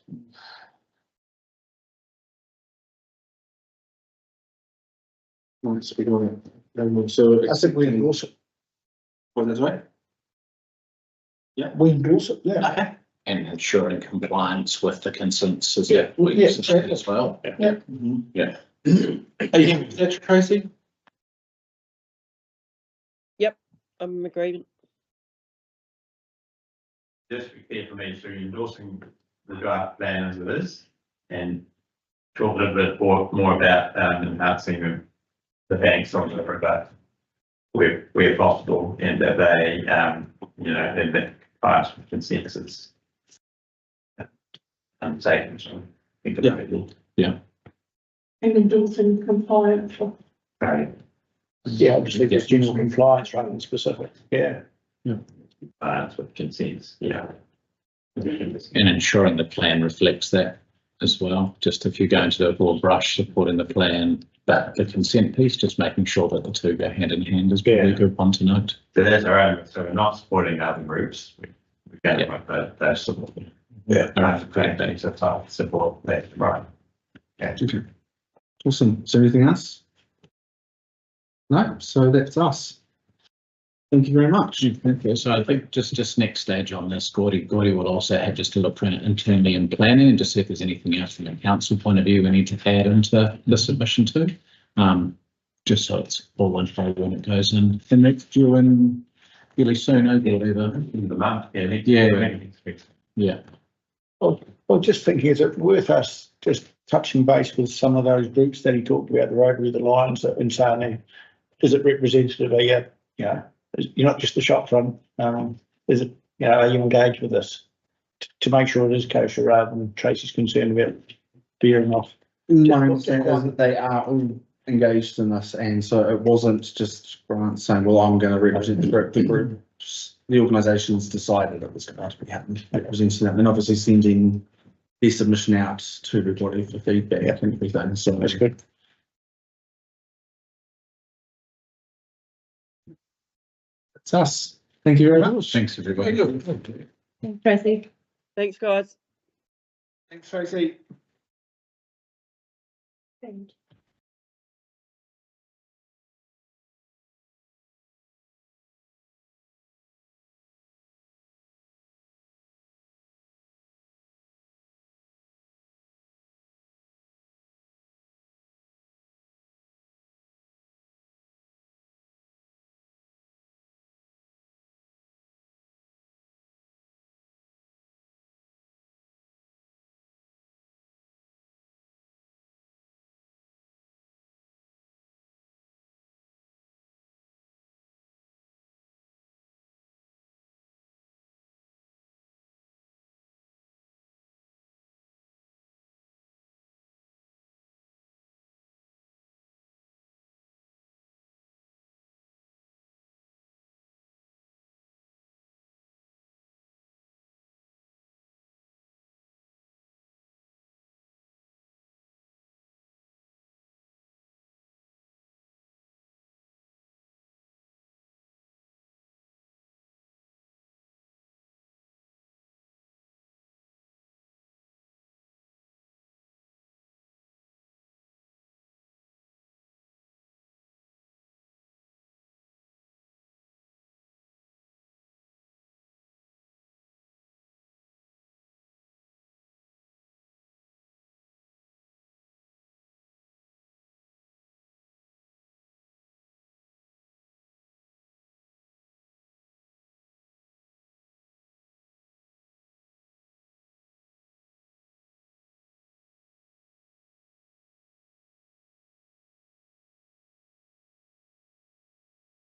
So I think we endorse it. well, that's right. We endorse it, yeah. Okay. And ensuring compliance with the consensus. Yeah, yeah, As well. Yeah. Yeah. Are you with that, Tracy? I'm in agreement. Just be clear for me, so you're endorsing the draft plan as it is, and talk a little bit more about enhancing the banks on the river where possible, and that they, you know, then that compliance with consensus. Taken, so. Yeah. And endorsing compliance. Right. Yeah, obviously there's general compliance rather than specific, yeah. Compliance with consents, yeah. And ensuring the plan reflects that as well. Just if you go into a broad brush supporting the plan, but the consent piece, just making sure that the two go hand in hand is probably a good one to note. So that's our own, so we're not supporting other groups. We're going with those support. Yeah. Support that, right. Okay. Awesome. Is there anything else? No, so that's us. Thank you very much. Thank you. So I think just next stage on this, Gordy will also have just to look for it internally in planning and just see if there's anything else from a council point of view we need to add into the submission too. Just so it's all in favour when it goes in. And that's due in fairly soon, whatever. In the month, Yeah. Well, just thinking, is it worth us just touching base with some of those groups that he talked about, the Rotary, the Lions, and saying, is it representative of you know, you're not just the shop front, is it, you know, are you engaged with this to make sure it is kosher rather than Tracy's concerned about veering off? My understanding is that they are all engaged in this, and so it wasn't just Grant saying, well, I'm going to represent the group. The organisations decided it was going to be representing them, and obviously sending their submission out to everybody for feedback and everything. So that's good. That's us. Thank you very much. Thanks, everybody. Thanks, Tracy. Thanks, guys. Thanks, Tracy. Thank you.